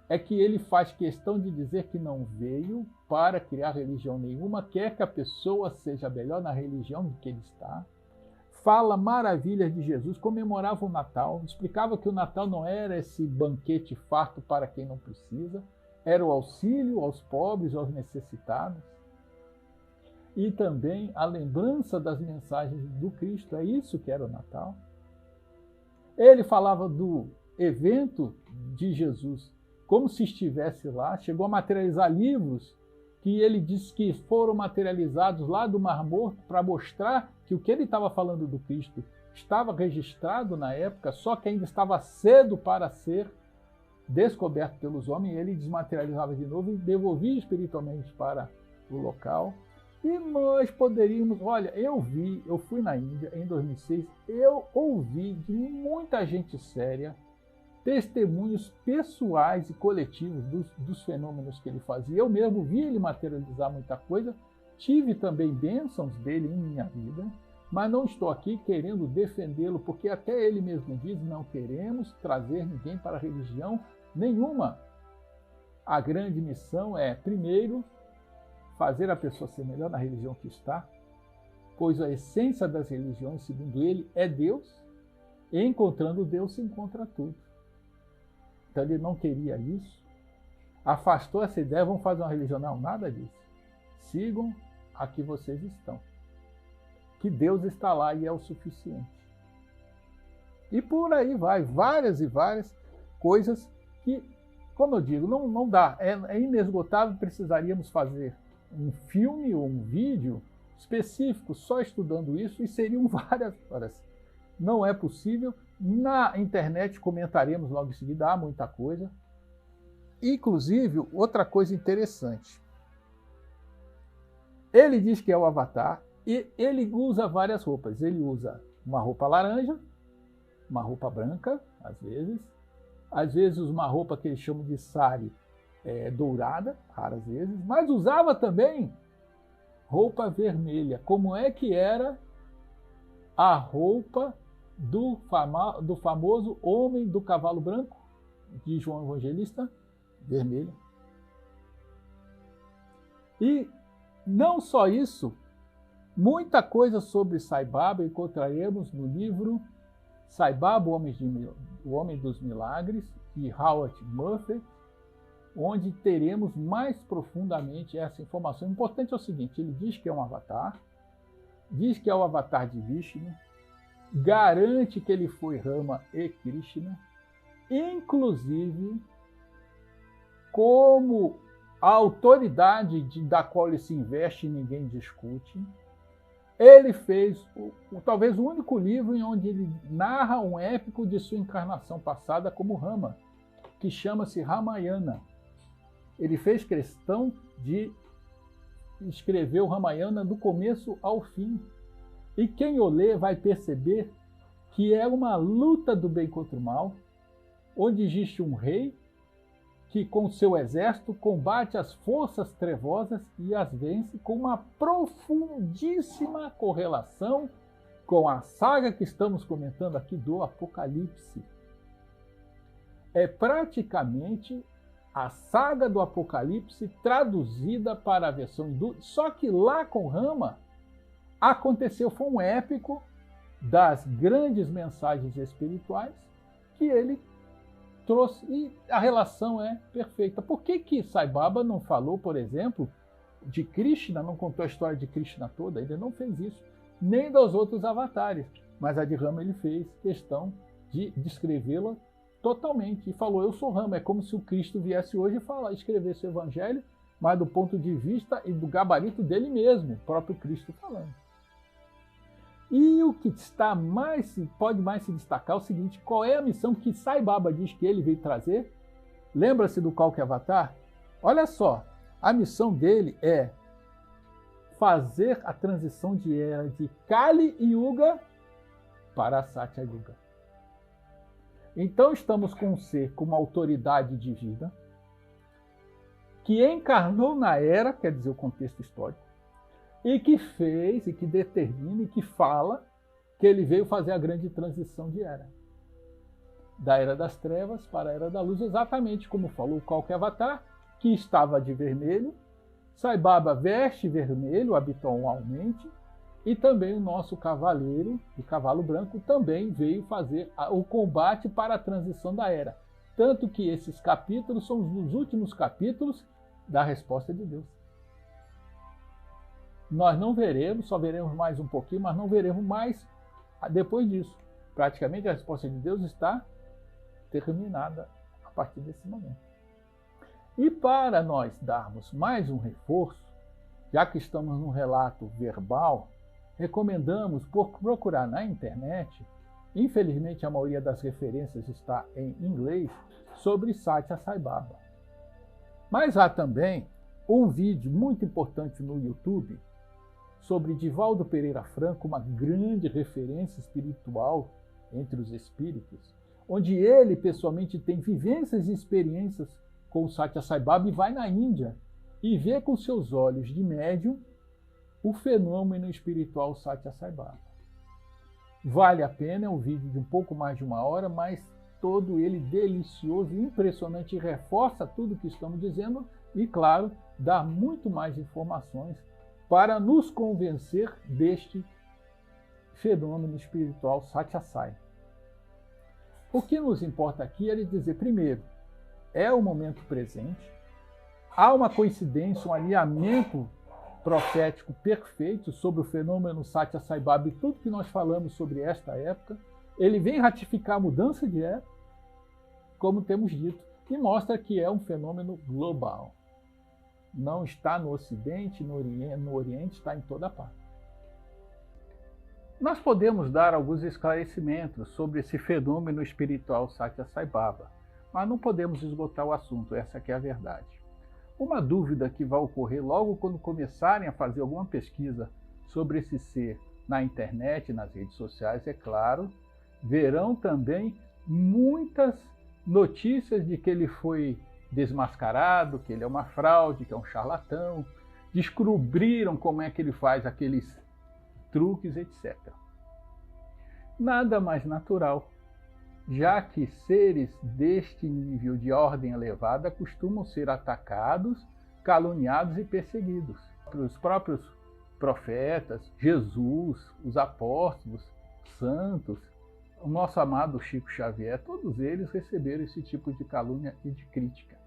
é que ele faz questão de dizer que não veio para criar religião nenhuma, quer que a pessoa seja melhor na religião do que ele está. Fala maravilhas de Jesus, comemorava o Natal, explicava que o Natal não era esse banquete farto para quem não precisa, era o auxílio aos pobres, aos necessitados. E também a lembrança das mensagens do Cristo, é isso que era o Natal. Ele falava do evento de Jesus como se estivesse lá, chegou a materializar livros que ele disse que foram materializados lá do Mar Morto para mostrar que o que ele estava falando do Cristo estava registrado na época, só que ainda estava cedo para ser descoberto pelos homens, e ele desmaterializava de novo e devolvia espiritualmente para o local. E nós poderíamos, olha, eu fui na Índia em 2006, eu ouvi de muita gente séria testemunhos pessoais e coletivos dos fenômenos que ele fazia. Eu mesmo vi ele materializar muita coisa, tive também bênçãos dele em minha vida, mas não estou aqui querendo defendê-lo, porque até ele mesmo diz, não queremos trazer ninguém para a religião nenhuma. A grande missão é, primeiro, fazer a pessoa ser melhor na religião que está, pois a essência das religiões, segundo ele, é Deus, e encontrando Deus se encontra tudo. Então ele não queria isso, afastou essa ideia, vamos fazer uma religião. Não, nada disso. Sigam a que vocês estão. Que Deus está lá e é o suficiente. E por aí vai, várias e várias coisas que, como eu digo, não dá, é inesgotável, precisaríamos fazer um filme ou um vídeo específico só estudando isso e seriam várias horas. Não é possível. Na internet comentaremos logo em seguida, há muita coisa. Inclusive, outra coisa interessante. Ele diz que é o Avatar e ele usa várias roupas. Ele usa uma roupa laranja, uma roupa branca, às vezes uma roupa que eles chamam de sari dourada, raras vezes, mas usava também roupa vermelha. Como é que era a roupa do famoso homem do cavalo branco, de João Evangelista? Vermelha. E não só isso, muita coisa sobre Sai Baba encontraremos no livro Sai Baba, o Homem dos Milagres, de Howard Murphy, onde teremos mais profundamente essa informação. O importante é o seguinte, ele diz que é um avatar, diz que é o avatar de Vishnu, garante que ele foi Rama e Krishna, inclusive como a autoridade da qual ele se investe ninguém discute. Ele fez talvez o único livro em onde ele narra um épico de sua encarnação passada como Rama, que chama-se Ramayana. Ele fez questão de escrever o Ramayana do começo ao fim. E quem o lê vai perceber que é uma luta do bem contra o mal, onde existe um rei que com seu exército combate as forças trevosas e as vence, com uma profundíssima correlação com a saga que estamos comentando aqui do Apocalipse. É praticamente a saga do Apocalipse traduzida para a versão hindu, só que lá com Rama aconteceu, foi um épico das grandes mensagens espirituais que ele trouxe, e a relação é perfeita. Por que Sai Baba não falou, por exemplo, de Krishna, não contou a história de Krishna toda? Ele não fez isso, nem dos outros avatares. Mas a de Rama ele fez questão de descrevê-la totalmente e falou: eu sou Rama. É como se o Cristo viesse hoje e escrevesse o Evangelho, mas do ponto de vista e do gabarito dele mesmo, o próprio Cristo falando. E o que pode mais se destacar é o seguinte: qual é a missão que Sai Baba diz que ele veio trazer? Lembra-se do Kalki Avatar? Olha só, a missão dele é fazer a transição de era de Kali Yuga para Satya Yuga. Então estamos com um ser com uma autoridade divina que encarnou na era, quer dizer, o contexto histórico, e que fez, e que determina, e que fala que ele veio fazer a grande transição de era. Da era das trevas para a era da luz, exatamente como falou o Kalki Avatar, que estava de vermelho. Sai Baba veste vermelho habitualmente, e também o nosso cavaleiro, o cavalo branco, também veio fazer o combate para a transição da era. Tanto que esses capítulos são os últimos capítulos da resposta de Deus. Nós não veremos, só veremos mais um pouquinho, mas não veremos mais depois disso. Praticamente a resposta de Deus está terminada a partir desse momento. E para nós darmos mais um reforço, já que estamos num relato verbal, recomendamos procurar na internet, infelizmente a maioria das referências está em inglês, sobre Satya Sai Baba. Mas há também um vídeo muito importante no YouTube sobre Divaldo Pereira Franco, uma grande referência espiritual entre os espíritos, onde ele pessoalmente tem vivências e experiências com o Satya Sai Baba e vai na Índia e vê com seus olhos de médium o fenômeno espiritual Satya Sai Baba. Vale a pena, é um vídeo de um pouco mais de 1 hora, mas todo ele delicioso, impressionante, e reforça tudo o que estamos dizendo e, claro, dá muito mais informações para nos convencer deste fenômeno espiritual Satya Sai. O que nos importa aqui é ele dizer, primeiro, é o momento presente, há uma coincidência, um alinhamento profético perfeito sobre o fenômeno Satya Sai Baba e tudo que nós falamos sobre esta época. Ele vem ratificar a mudança de era, como temos dito, e mostra que é um fenômeno global. Não está no Ocidente, no Oriente, está em toda parte. Nós podemos dar alguns esclarecimentos sobre esse fenômeno espiritual Satya Sai Baba, mas não podemos esgotar o assunto, essa que é a verdade. Uma dúvida que vai ocorrer logo quando começarem a fazer alguma pesquisa sobre esse ser na internet, nas redes sociais, é claro, verão também muitas notícias de que ele foi desmascarado, que ele é uma fraude, que é um charlatão, descobriram como é que ele faz aqueles truques, etc. Nada mais natural, já que seres deste nível de ordem elevada costumam ser atacados, caluniados e perseguidos. Os próprios profetas, Jesus, os apóstolos, santos, o nosso amado Chico Xavier, todos eles receberam esse tipo de calúnia e de crítica.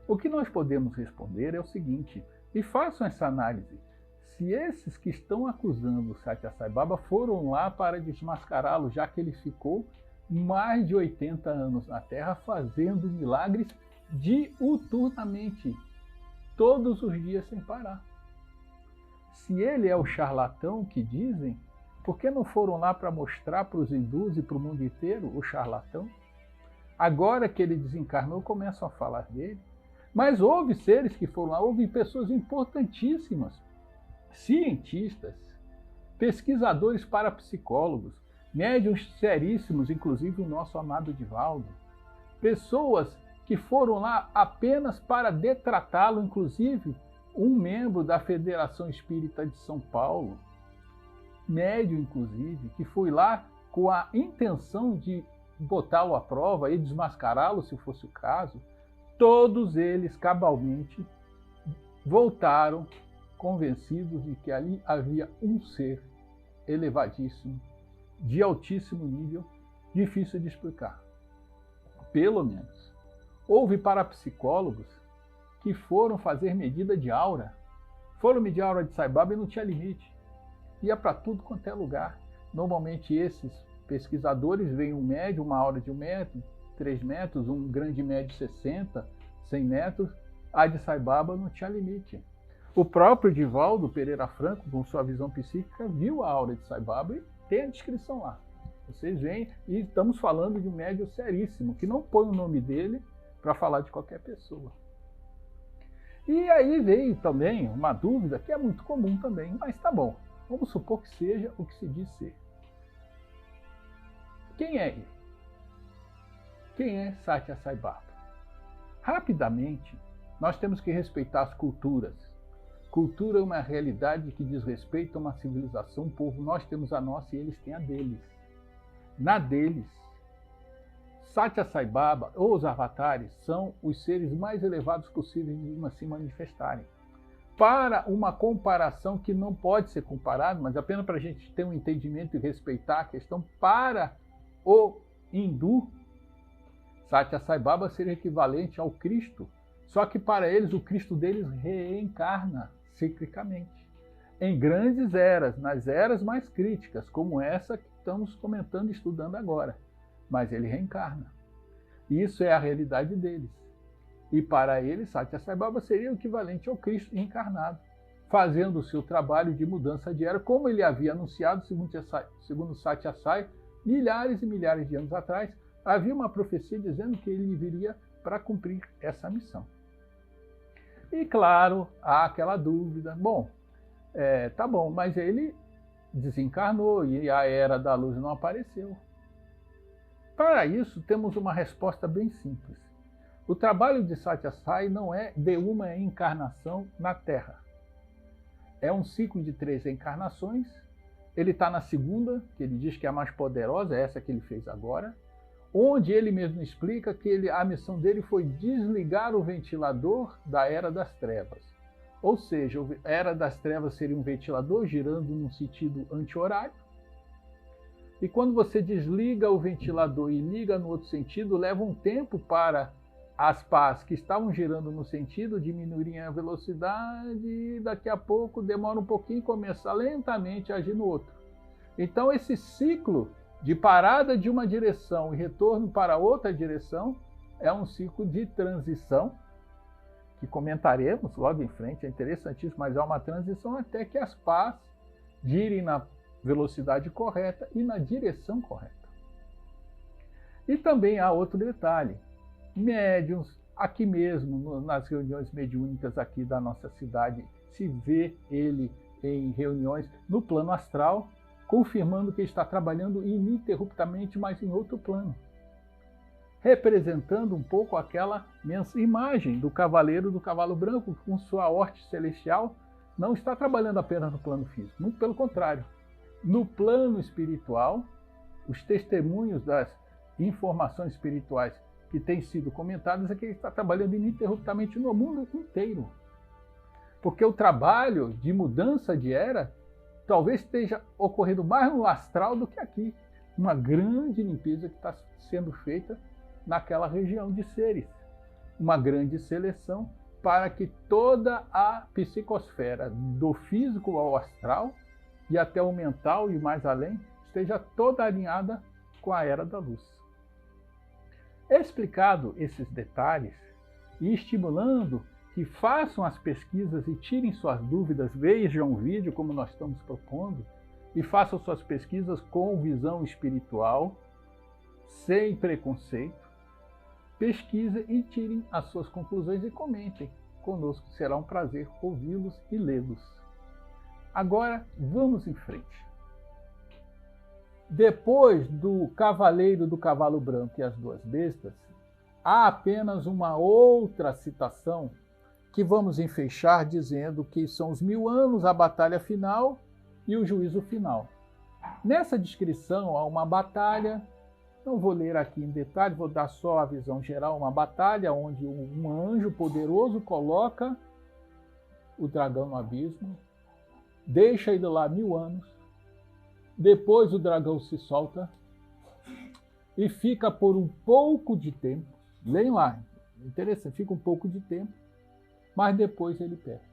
O que nós podemos responder é o seguinte, e façam essa análise: se esses que estão acusando o Satya Sai Baba foram lá para desmascará-lo, já que ele ficou mais de 80 anos na Terra fazendo milagres diuturnamente, todos os dias sem parar. Se ele é o charlatão que dizem, por que não foram lá para mostrar para os hindus e para o mundo inteiro o charlatão? Agora que ele desencarnou, começam a falar dele. Mas houve seres que foram lá, houve pessoas importantíssimas, cientistas, pesquisadores parapsicólogos, médiuns seríssimos, inclusive o nosso amado Divaldo, pessoas que foram lá apenas para detratá-lo, inclusive um membro da Federação Espírita de São Paulo, médium inclusive, que foi lá com a intenção de botá-lo à prova e desmascará-lo, se fosse o caso. Todos eles cabalmente voltaram convencidos de que ali havia um ser elevadíssimo, de altíssimo nível, difícil de explicar. Pelo menos. Houve parapsicólogos que foram fazer medida de aura. Foram medir a aura de Sai Baba e não tinha limite. Ia para tudo quanto é lugar. Normalmente esses pesquisadores veem um médio, uma aura de 1 metro, 3 metros, um grande médio 60, 100 metros. A de Sai Baba não tinha limite. O próprio Divaldo Pereira Franco, com sua visão psíquica, viu a aura de Sai Baba e tem a descrição lá. Vocês veem, e estamos falando de um médium seríssimo, que não põe o nome dele para falar de qualquer pessoa. E aí veio também uma dúvida que é muito comum também, mas tá bom, vamos supor que seja o que se diz ser. Quem é ele? Quem é Satya Sai Baba? Rapidamente, nós temos que respeitar as culturas. Cultura é uma realidade que diz respeito a uma civilização, um povo. Nós temos a nossa e eles têm a deles. Na deles, Satya Sai Baba, ou os avatares, são os seres mais elevados possíveis de se manifestarem. Para uma comparação que não pode ser comparada, mas apenas para a gente ter um entendimento e respeitar a questão, para o hindu, Satya Sai Baba seria equivalente ao Cristo, só que para eles o Cristo deles reencarna ciclicamente, em grandes eras, nas eras mais críticas, como essa que estamos comentando e estudando agora. Mas ele reencarna. Isso é a realidade deles. E para eles, Satya Sai Baba seria o equivalente ao Cristo encarnado, fazendo o seu trabalho de mudança de era, como ele havia anunciado, segundo Satya Sai, milhares e milhares de anos atrás. Havia uma profecia dizendo que ele viria para cumprir essa missão. E claro, há aquela dúvida, bom, tá bom, mas ele desencarnou e a Era da Luz não apareceu. Para isso, temos uma resposta bem simples. O trabalho de Satya Sai não é de uma encarnação na Terra. É um ciclo de 3 encarnações. Ele está na segunda, que ele diz que é a mais poderosa, essa que ele fez agora, onde ele mesmo explica que a missão dele foi desligar o ventilador da Era das Trevas. Ou seja, a Era das Trevas seria um ventilador girando num sentido anti-horário. E quando você desliga o ventilador e liga no outro sentido, leva um tempo para as pás que estavam girando no sentido diminuírem a velocidade e daqui a pouco demora um pouquinho e começa lentamente a agir no outro. Então esse ciclo de parada de uma direção e retorno para outra direção é um ciclo de transição, que comentaremos logo em frente, é interessantíssimo, mas é uma transição até que as pás girem na velocidade correta e na direção correta. E também há outro detalhe, médiuns, aqui mesmo, nas reuniões mediúnicas aqui da nossa cidade, se vê ele em reuniões no plano astral, confirmando que está trabalhando ininterruptamente, mas em outro plano, representando um pouco aquela imagem do cavaleiro do cavalo branco, que com sua horte celestial não está trabalhando apenas no plano físico, muito pelo contrário. No plano espiritual, os testemunhos das informações espirituais que têm sido comentadas é que ele está trabalhando ininterruptamente no mundo inteiro. Porque o trabalho de mudança de era talvez esteja ocorrendo mais no astral do que aqui. Uma grande limpeza que está sendo feita naquela região de seres. Uma grande seleção para que toda a psicosfera, do físico ao astral e até o mental e mais além, esteja toda alinhada com a Era da Luz. Explicado esses detalhes e estimulando que façam as pesquisas e tirem suas dúvidas, vejam o vídeo como nós estamos propondo e façam suas pesquisas com visão espiritual, sem preconceito. Pesquisem e tirem as suas conclusões e comentem conosco. Será um prazer ouvi-los e lê-los. Agora, vamos em frente. Depois do Cavaleiro do Cavalo Branco e as Duas Bestas, há apenas uma outra citação que vamos enfechar dizendo que são os 1000 anos, a batalha final e o juízo final. Nessa descrição há uma batalha, não vou ler aqui em detalhe, vou dar só a visão geral, uma batalha onde um anjo poderoso coloca o dragão no abismo, deixa ele lá 1000 anos, depois o dragão se solta e fica por um pouco de tempo, leiam lá, interessante, fica um pouco de tempo, mas depois ele perde.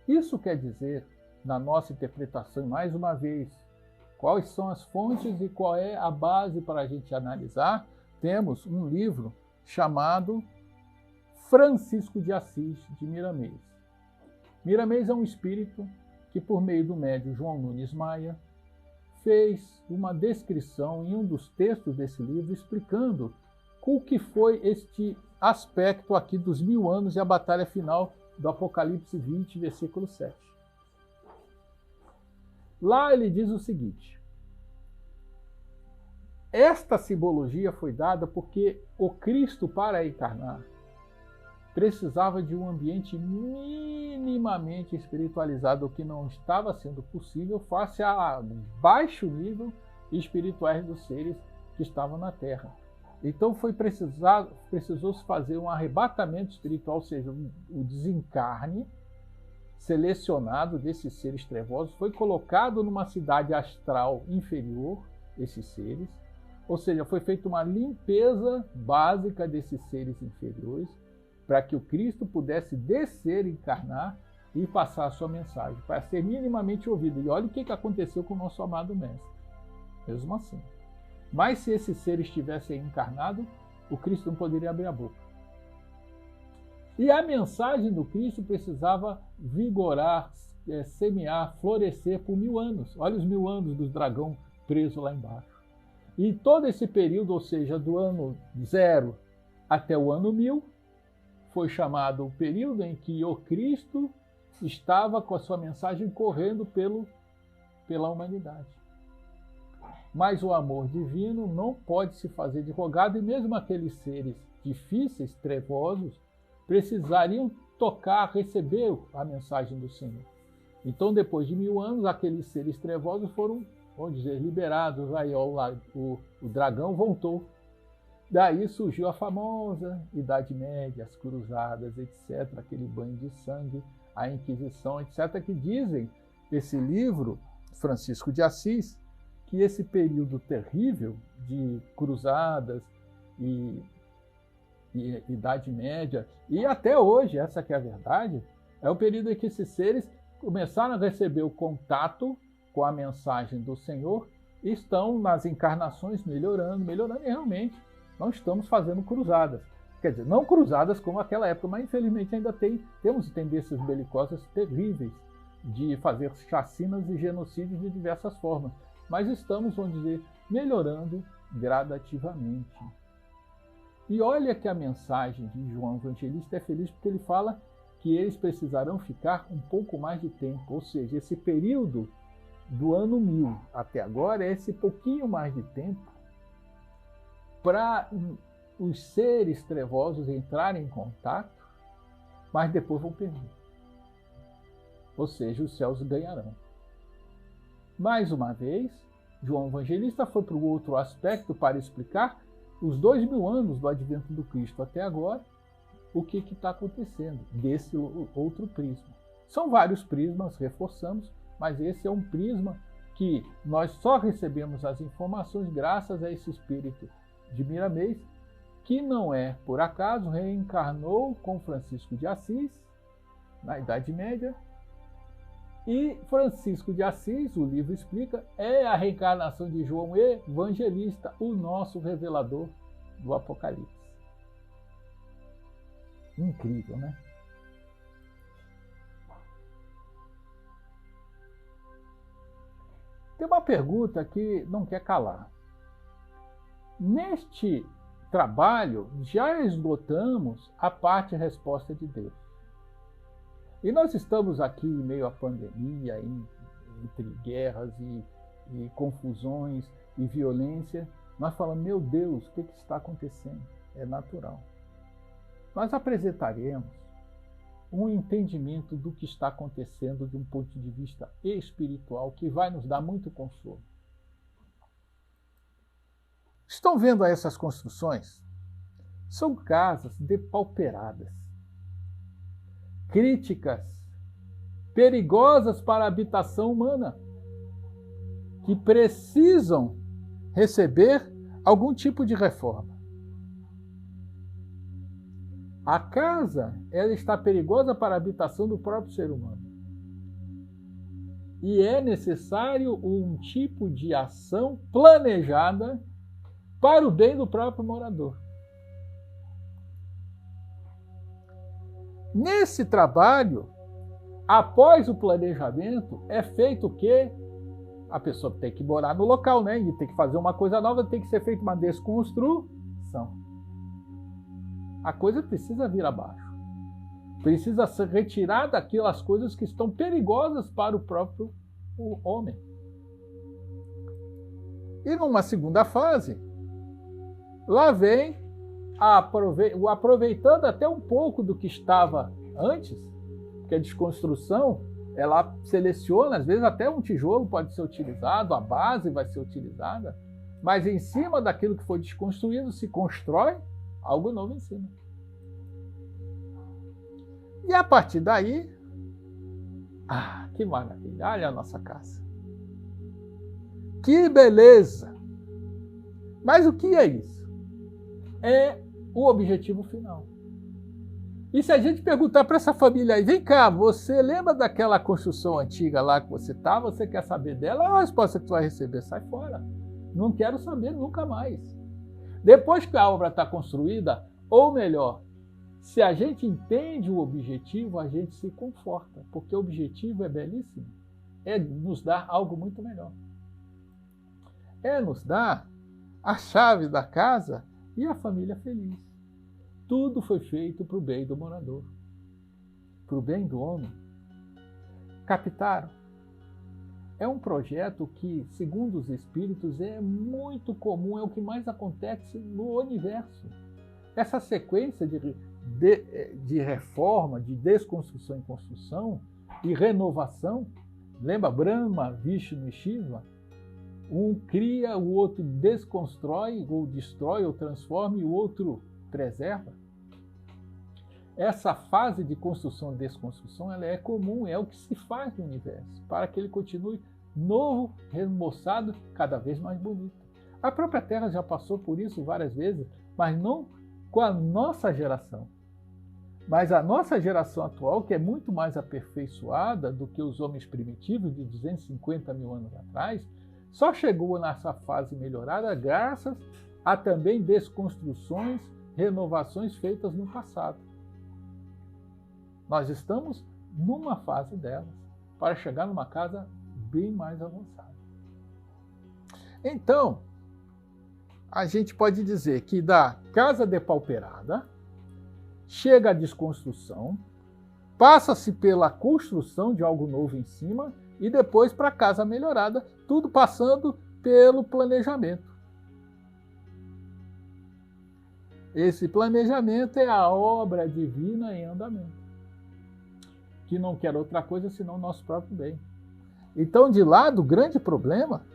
Isso quer dizer, na nossa interpretação, e mais uma vez, quais são as fontes e qual é a base para a gente analisar, temos um livro chamado Francisco de Assis, de Miramês. Miramês é um espírito que, por meio do médium João Nunes Maia, fez uma descrição em um dos textos desse livro explicando o que foi este aspecto aqui dos 1000 anos e a batalha final do Apocalipse 20, versículo 7. Lá ele diz o seguinte: esta simbologia foi dada porque o Cristo, para encarnar, precisava de um ambiente minimamente espiritualizado, o que não estava sendo possível face a baixo nível espirituais dos seres que estavam na Terra. Então precisou-se fazer um arrebatamento espiritual, ou seja, o desencarne selecionado desses seres trevosos, foi colocado numa cidade astral inferior, esses seres, ou seja, foi feita uma limpeza básica desses seres inferiores, para que o Cristo pudesse descer, encarnar e passar a sua mensagem, para ser minimamente ouvido. E olha o que aconteceu com o nosso amado Mestre. Mesmo assim. Mas se esses seres tivessem encarnado, o Cristo não poderia abrir a boca. E a mensagem do Cristo precisava vigorar, semear, florescer por 1000 anos. Olha os 1000 anos do dragão preso lá embaixo. E todo esse período, ou seja, do ano 0 até o ano 1000, foi chamado o período em que o Cristo estava com a sua mensagem correndo pela humanidade. Mas o amor divino não pode se fazer de rogado, e mesmo aqueles seres difíceis, trevosos, precisariam tocar, receber a mensagem do Senhor. Então, depois de 1000 anos, aqueles seres trevosos foram, vamos dizer, liberados. Aí o dragão voltou. Daí surgiu a famosa Idade Média, as cruzadas, etc., aquele banho de sangue, a Inquisição, etc., que dizem, esse livro, Francisco de Assis, que esse período terrível de cruzadas e Idade Média, e até hoje, essa que é a verdade, é o período em que esses seres começaram a receber o contato com a mensagem do Senhor e estão nas encarnações melhorando, e realmente não estamos fazendo cruzadas. Quer dizer, não cruzadas como aquela época, mas infelizmente ainda temos tendências belicosas terríveis de fazer chacinas e genocídios de diversas formas. Mas estamos, vamos dizer, melhorando gradativamente. E olha que a mensagem de João Evangelista é feliz porque ele fala que eles precisarão ficar um pouco mais de tempo. Ou seja, esse período do ano 1000 até agora é esse pouquinho mais de tempo para os seres trevosos entrarem em contato, mas depois vão perder. Ou seja, os céus ganharão. Mais uma vez, João Evangelista foi para o outro aspecto para explicar os 2000 anos do advento do Cristo até agora, o que está acontecendo desse outro prisma. São vários prismas, reforçamos, mas esse é um prisma que nós só recebemos as informações graças a esse espírito de Miramês, que não é por acaso, reencarnou com Francisco de Assis na Idade Média. E Francisco de Assis, o livro explica, é a reencarnação de João Evangelista, o nosso revelador do Apocalipse. Incrível, né? Tem uma pergunta que não quer calar. Neste trabalho, já esgotamos a parte resposta de Deus. E nós estamos aqui em meio à pandemia, entre guerras e confusões e violência. Nós falamos, meu Deus, o que está acontecendo? É natural. Nós apresentaremos um entendimento do que está acontecendo de um ponto de vista espiritual que vai nos dar muito consolo. Estão vendo essas construções? São casas depauperadas, críticas, perigosas para a habitação humana, que precisam receber algum tipo de reforma. A casa, ela está perigosa para a habitação do próprio ser humano. e é necessário um tipo de ação planejada para o bem do próprio morador. Nesse trabalho, após o planejamento, é feito o quê? A pessoa tem que morar no local, né? E tem que fazer uma coisa nova, tem que ser feita uma desconstrução. A coisa precisa vir abaixo. Precisa ser retirada daquelas coisas que estão perigosas para o próprio homem. E numa segunda fase, lá vem aproveitando até um pouco do que estava antes, porque a desconstrução, ela seleciona, às vezes até um tijolo pode ser utilizado, a base vai ser utilizada, mas em cima daquilo que foi desconstruído se constrói algo novo em cima. E a partir daí, que maravilha, olha a nossa casa. Que beleza! Mas o que é isso? É o objetivo final. E se a gente perguntar para essa família aí, vem cá, você lembra daquela construção antiga lá que você estava? Você quer saber dela? A resposta que tu vai receber, sai fora. Não quero saber nunca mais. Depois que a obra está construída, ou melhor, se a gente entende o objetivo, a gente se conforta, porque o objetivo é belíssimo. É nos dar algo muito melhor. É nos dar a chave da casa e a família feliz. Tudo foi feito para o bem do morador, para o bem do homem. Captaram? É um projeto que, segundo os espíritos, é muito comum, é o que mais acontece no universo. Essa sequência de reforma, de desconstrução em construção e renovação, lembra Brahma, Vishnu e Shiva? Um cria, o outro desconstrói, ou destrói, ou transforma, e o outro preserva. Essa fase de construção e desconstrução, ela é comum, é o que se faz no universo, para que ele continue novo, remoçado, cada vez mais bonito. A própria Terra já passou por isso várias vezes, mas não com a nossa geração. Mas a nossa geração atual, que é muito mais aperfeiçoada do que os homens primitivos de 250 mil anos atrás, só chegou nessa fase melhorada graças a também desconstruções, renovações feitas no passado. Nós estamos numa fase delas, para chegar numa casa bem mais avançada. Então, a gente pode dizer que da casa depauperada, chega a desconstrução, passa-se pela construção de algo novo em cima e depois para a casa melhorada, tudo passando pelo planejamento. Esse planejamento é a obra divina em andamento, que não quer outra coisa senão o nosso próprio bem. Então, de lá do grande problema,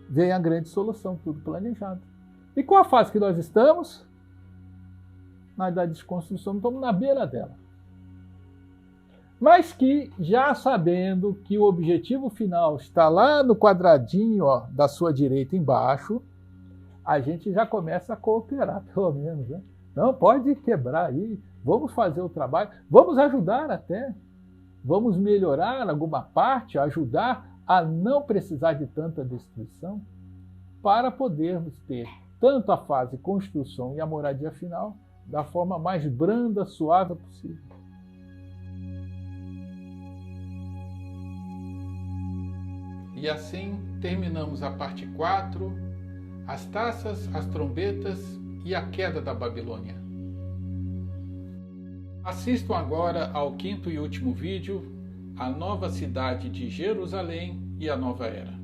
vem a grande solução, tudo planejado. E qual a fase que nós estamos? Na da desconstrução, estamos na beira dela. Mas que, já sabendo que o objetivo final está lá no quadradinho da sua direita embaixo, a gente já começa a cooperar, pelo menos. Né? Não, pode quebrar aí, vamos fazer o trabalho, vamos ajudar até, vamos melhorar alguma parte, ajudar a não precisar de tanta destruição, para podermos ter tanto a fase construção e a moradia final da forma mais branda, suave possível. E assim terminamos a parte 4, as taças, as trombetas e a queda da Babilônia. Assistam agora ao 5º e último vídeo, a nova cidade de Jerusalém e a nova era.